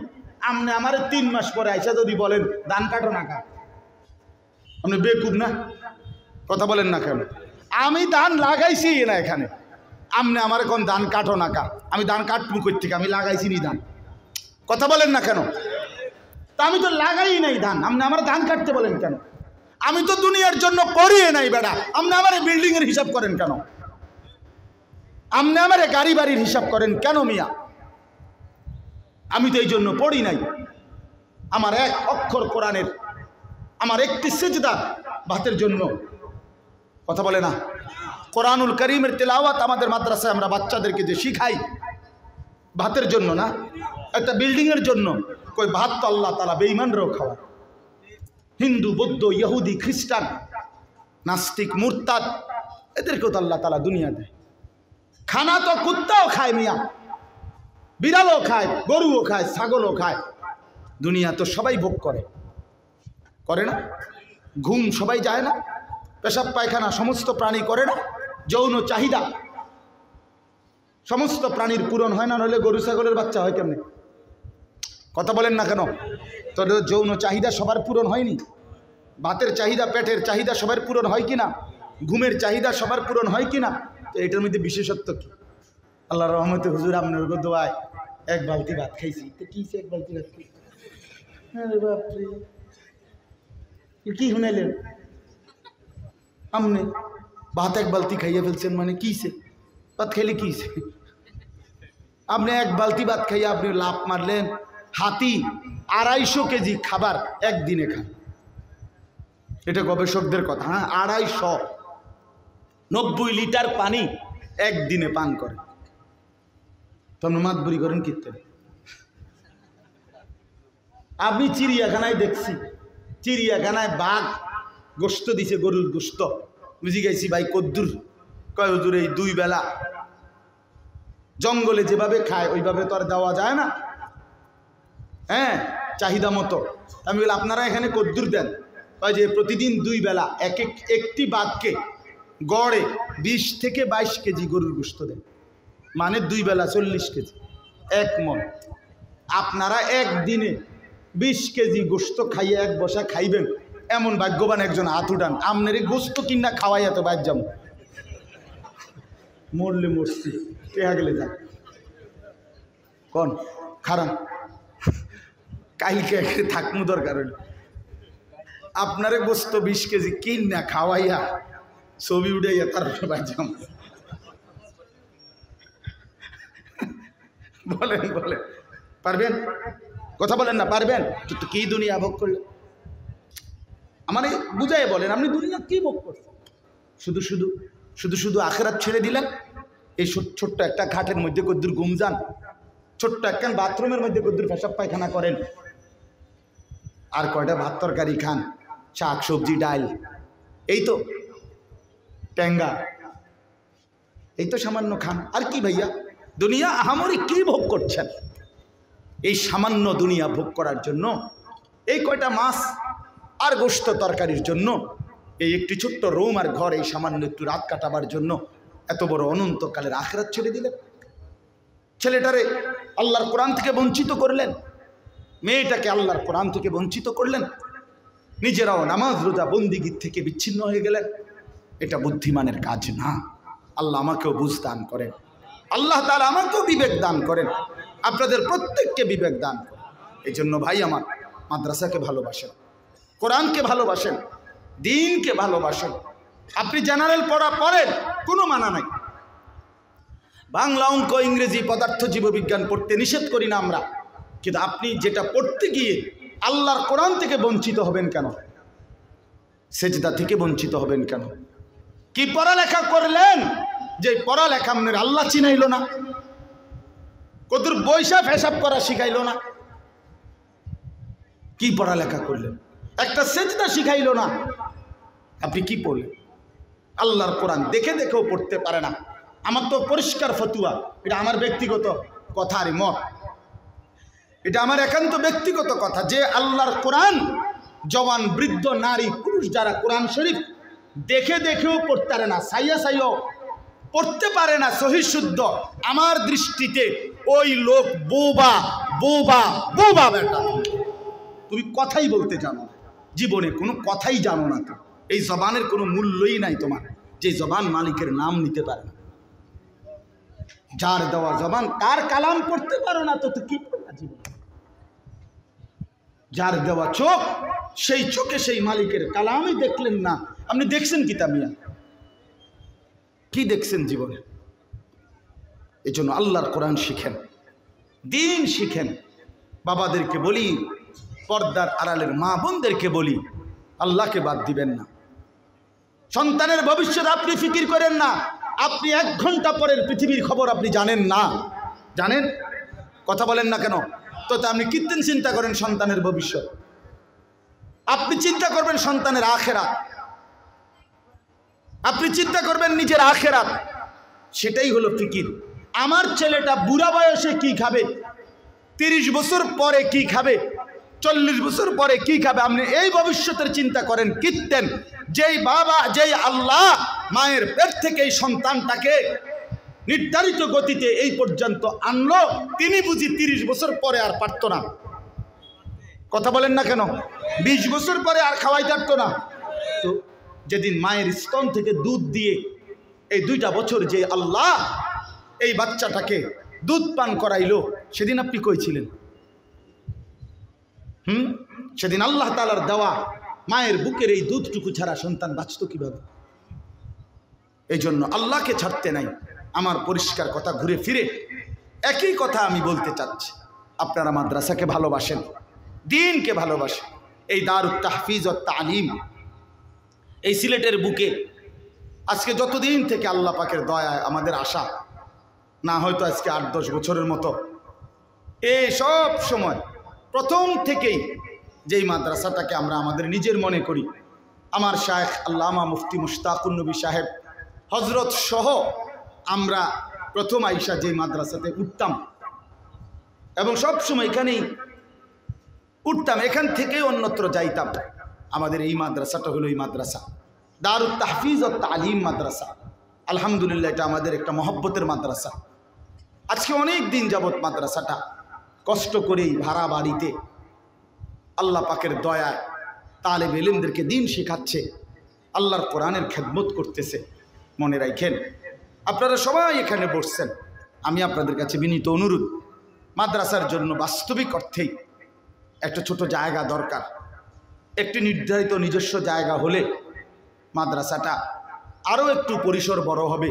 আপনি আমার 3 মাস পরে আইসা যদি বলেন ধান কাটো না কা, আপনি বেকুব না? কথা বলেন না কেন? আমি ধান লাগাইছি না এখানে, আপনি আমার কোন ধান কাটো না কা, আমি ধান কাটবো কই থেকে? আমি লাগাইছি নি ধান। কথা বলেন না কেন? তা আমি তো লাগাই নাই ধান, আপনি আমার ধান কাটতে বলেন কেন? আমি তো দুনিয়ার জন্য করিয়ে নাই বেটা, আপনি আমার বিল্ডিং এর হিসাব করেন কেন? আপনি আমার গাড়ি বাড়ির হিসাব করেন কেন মিয়া? আমি তো এই জন্য পড়ি নাই। আমার 1 অক্ষর কোরআনের, আমার একটি সিজদা ভাতের জন্য। কথা বলে না? কোরআনুল কারীমের তেলাওয়াত আমাদের মাদ্রাসায় আমরা বাচ্চাদেরকে যে শিখাই, ভাতের জন্য না, একটা বিল্ডিং এর জন্য। কই ভাত তো আল্লাহ তাআলা বেঈমানরাও খাওয়ায়, হিন্দু, বৌদ্ধ, ইহুদি, খ্রিস্টান, নাস্তিক, মুরতাদ, এদেরকেও তো আল্লাহ তাআলা দুনিয়া দেয়। খানা তো কুত্তাও খায় মিয়া, বিড়ালও খায়, গরুও খায়, ছাগলও খায়। দুনিয়া তো সবাই ভোগ করে, করে না? ঘুম সবাই যায় না? পেশাব পায়খানা সমস্ত প্রাণী করে না? যৌন চাহিদা সমস্ত প্রাণীর পূরণ হয় না, নইলে গরু ছাগলের বাচ্চা হয় কেমনে? কথা বলেন না কেন? তো যৌন চাহিদা সবার পূরণ হয়নি? ভাতের চাহিদা, পেটের চাহিদা সবার পূরণ হয় কিনা? ঘুমের চাহিদা সবার পূরণ হয় কিনা? তো এটার মধ্যে বিশেষত্ব কি? আল্লাহর রহমতে হুজুর আপনার দোয়ায় 1 বালতি ভাত খাইছি। তো কি 1 বালতি ভাত খাইছি? আরে বাপরে, কি শুনাইলেন? আমনে ভাত 1 বালতি খাইয়া ফেলছেন, মানে কিছে? ভাত খাইলে কিছে? আপনি 1 বালতি ভাত খাইয়া আপনি লাভ মারলেন। হাতি 250 কেজি খাবার একদিনে খায়, এটা গবেষকদের কথা। হ্যাঁ, 290 লিটার পানি একদিনে পান করে। তখন মাতবুরি করেন কীর্তন। আমি চিড়িয়াখানায় দেখছি, চিড়িয়াখানায় বাঘ গোস্ত দিছে, গরুর গোস্ত। বুঝি গেছি ভাই কদ্দুর? কয় হুজুর এই 2 বেলা জঙ্গলে যেভাবে খায় ওইভাবে তো আর দেওয়া যায় না, হ্যাঁ, চাহিদা মতো। আমি বলি আপনারা এখানে কদ্দুর দেন? কয় যে প্রতিদিন 2 বেলা একটি বাঘকে গড়ে 20 থেকে 22 কেজি গরুর গোস্ত দেন, মানে 2 বেলা 40 কেজি, 1 মণ। আপনারা একদিনে 20 কেজি গোস্ত খাইয়ে 1 বসা খাইবেন, এমন ভাগ্যবান একজন হাত উঠান। আপনার এই গোস্ত কিনা খাওয়াই এত বাইর যাম, মরলে মরছি, টেহা গেলে যাক কন খারাপ, কালকে থাকমু দরকার হইল। আপনারে গোস্ত 20 কেজি কিনা খাওয়াইয়া ছবি উঠাইয়া তার বাইর যাম। বলেন বলেন, পারবেন? কথা বলেন না, পারবেন? তো কি দুনিয়া ভোগ করলেন? আমার বুঝাই বলেন, আপনি দুনিয়া কি ভোগ করছেন? শুধু শুধু শুধু শুধু আখিরাত ছেড়ে দিলেন। এই ছোট্ট একটা ঘাটের মধ্যে কদ্দুর ঘুম যান, ছোট্ট একখান বাথরুমের মধ্যে কদ্দুর পেশাব পায়খানা করেন। আর কয়টা ভাত তরকারি খান, শাক সবজি ডাল, এই তো ট্যাঙ্গা, এই তো সামান্য খান। আর কি ভাইয়া দুনিয়া আহামরি কি ভোগ করছেন? এই সামান্য দুনিয়া ভোগ করার জন্য এই কয়টা মাছ আর গোশত তরকারির জন্য, এই একটি ছোট্ট রুম আর ঘর, এই সামান্য একটু রাত কাটাবার জন্য এত বড় অনন্তকালের আখিরাত ছেড়ে দিলেন। ছেলেটারে আল্লাহর কোরআন থেকে বঞ্চিত করলেন, মেয়েটাকে আল্লাহর কোরআন থেকে বঞ্চিত করলেন, নিজেরাও নামাজ রোজা বন্দিগির থেকে বিচ্ছিন্ন হয়ে গেলেন। এটা বুদ্ধিমানের কাজ না। আল্লাহ আমাকেও বুঝ দান করেন, আল্লাহ তাআলা আমাকেও বিবেক দান করেন, আপনাদের প্রত্যেককে বিবেক দান করেন। এই জন্য ভাই আমার, মাদ্রাসাকে ভালোবাসেন, কোরআনকে ভালোবাসেন, দ্বীনকে ভালোবাসেন। আপনি জেনারেল পড়া পড়েন, কোনো মানা নাই। বাংলা, অঙ্ক, ইংরেজি, পদার্থ, জীববিজ্ঞান পড়তে নিষেধ করি না আমরা, কিন্তু আপনি যেটা পড়তে গিয়ে আল্লাহর কোরআন থেকে বঞ্চিত হবেন কেন? সেজদা থেকে বঞ্চিত হবেন কেন? কি পড়ালেখা করলেন যে পড়ালেখা আপনার আল্লাহ চিনাইল না? কতর বৈশা ফেসাব করা শিখাইল না? কি পড়ালেখা করলেন? একটা সেজদা শিখাইল না। আপনি কি পড়লেন? আল্লাহর কোরআন দেখে দেখেও পড়তে পারে না। আমার তো পরিষ্কার ফতুয়া, এটা আমার ব্যক্তিগত কথা, আর মত, এটা আমার একান্ত ব্যক্তিগত কথা, যে আল্লাহর কোরআন জওয়ান বৃদ্ধ নারী পুরুষ যারা কোরআন শরীফ দেখে দেখেও পড়তে পারে না, সাইয়া সাইয়াও পড়তে পারে না সহি শুদ্ধ, আমার দৃষ্টিতে ওই লোক বোবা বোবা বোবা। বেটা তুমি কথাই বলতে জানো না, জীবনে কোনো কথাই জানো না, তো এই জবানের কোনো মূল্যই নাই তোমার, যে জবান মালিকের নাম নিতে পারে না। যার দেওয়া জবান, কার কালাম পড়তে পারো না, তো কি পড়া জীবন? যার দেওয়া চোখ, সেই চোখে সেই মালিকের কালামই দেখলেন না। আপনি দেখছেন কি তামিয়া? কি দেখছেন জীবনে? এই জন্য আল্লাহর কোরআন শিখেন, দ্বীন শিখেন। বাবাদেরকে বলি, পর্দার আড়ালের মা বোনদেরকে বলি, আল্লাহকে বাদ দিবেন না। সন্তানের ভবিষ্যৎ আপনি ফিকির করেন না। আপনি 1 ঘন্টা পরের পৃথিবীর খবর আপনি জানেন না। জানেন? কথা বলেন না কেন? তো আপনি কীর্তেন চিন্তা করেন সন্তানের ভবিষ্যৎ? আপনি চিন্তা করবেন সন্তানের আখেরাত, আপনি চিন্তা করবেন নিজের আখেরাত। সেটাই হলো ফিকির। আমার ছেলেটা বুড়া বয়সে কি খাবে, 30 বছর পরে কি খাবে, 40 বছর পরে কি খাবে, আপনি এই ভবিষ্যতের চিন্তা করেন। কীর্তেন যেই বাবা, যেই আল্লাহ মায়ের পেট থেকে এই সন্তানটাকে নির্ধারিত গতিতে এই পর্যন্ত আনলো, তিনি বুঝি 30 বছর পরে আর পারত না? কথা বলেন না কেন? 20 বছর পরে আর খাওয়াই পারত না? তো যেদিন মায়ের স্তন থেকে দুধ দিয়ে এই 2টা বছর যে আল্লাহ এই বাচ্চাটাকে দুধ পান করাইলো, সেদিন আপনি কই ছিলেন? সেদিন আল্লাহ তাআলার দেওয়া মায়ের বুকের এই দুধটুকু ছাড়া সন্তান বাঁচত কিভাবে? এই জন্য আল্লাহকে ছাড়তে নাই। আমার পরিষ্কার কথা, ঘুরে ফিরে একই কথা আমি বলতে চাচ্ছি। আপনারা মাদ্রাসাকে ভালোবাসেন, দ্বীনকে ভালোবাসেন। এই দারুত তাহফিজ ও তালিম এই সিলেটের বুকে আজকে যতদিন থেকে আল্লাহ পাকের দয়ায় আমাদের আশা, না হয়তো আজকে 8-10 বছরের মতো, এই সব সময় প্রথম থেকেই যেই মাদ্রাসাটাকে আমরা আমাদের নিজের মনে করি, আমার শায়েখ আল্লামা মুফতি মুশতাকুন নবী সাহেব হজরত সহ আমরা প্রথম আইসা যেই মাদ্রাসাতে উঠতাম এবং সব সময় এখানেই উঠতাম, এখান থেকেই অন্যত্র যাইতাম। আমাদের এই মাদ্রাসাটা হলো এই মাদ্রাসা দারুত তাহফিজ ও তালিম মাদ্রাসা। আলহামদুলিল্লাহ, এটা আমাদের একটা মহব্বতের মাদ্রাসা। আজকে অনেক দিন যাবৎ মাদ্রাসাটা কষ্ট করেই ভাড়া বাড়িতে আল্লাহ পাকের দয়ায় তালেব ইলমদেরকে দ্বীন শেখাচ্ছে, আল্লাহর কোরআনের খেদমত করতেছে। মনে রাখেন, আপনারা সবাই এখানে বসছেন, আমি আপনাদের কাছে বিনীত অনুরোধ, মাদ্রাসার জন্য বাস্তবিক অর্থেই একটা ছোট জায়গা দরকার। একটি নির্ধারিত নিজস্ব জায়গা হলে মাদ্রাসাটা আরও একটু পরিসর বড় হবে।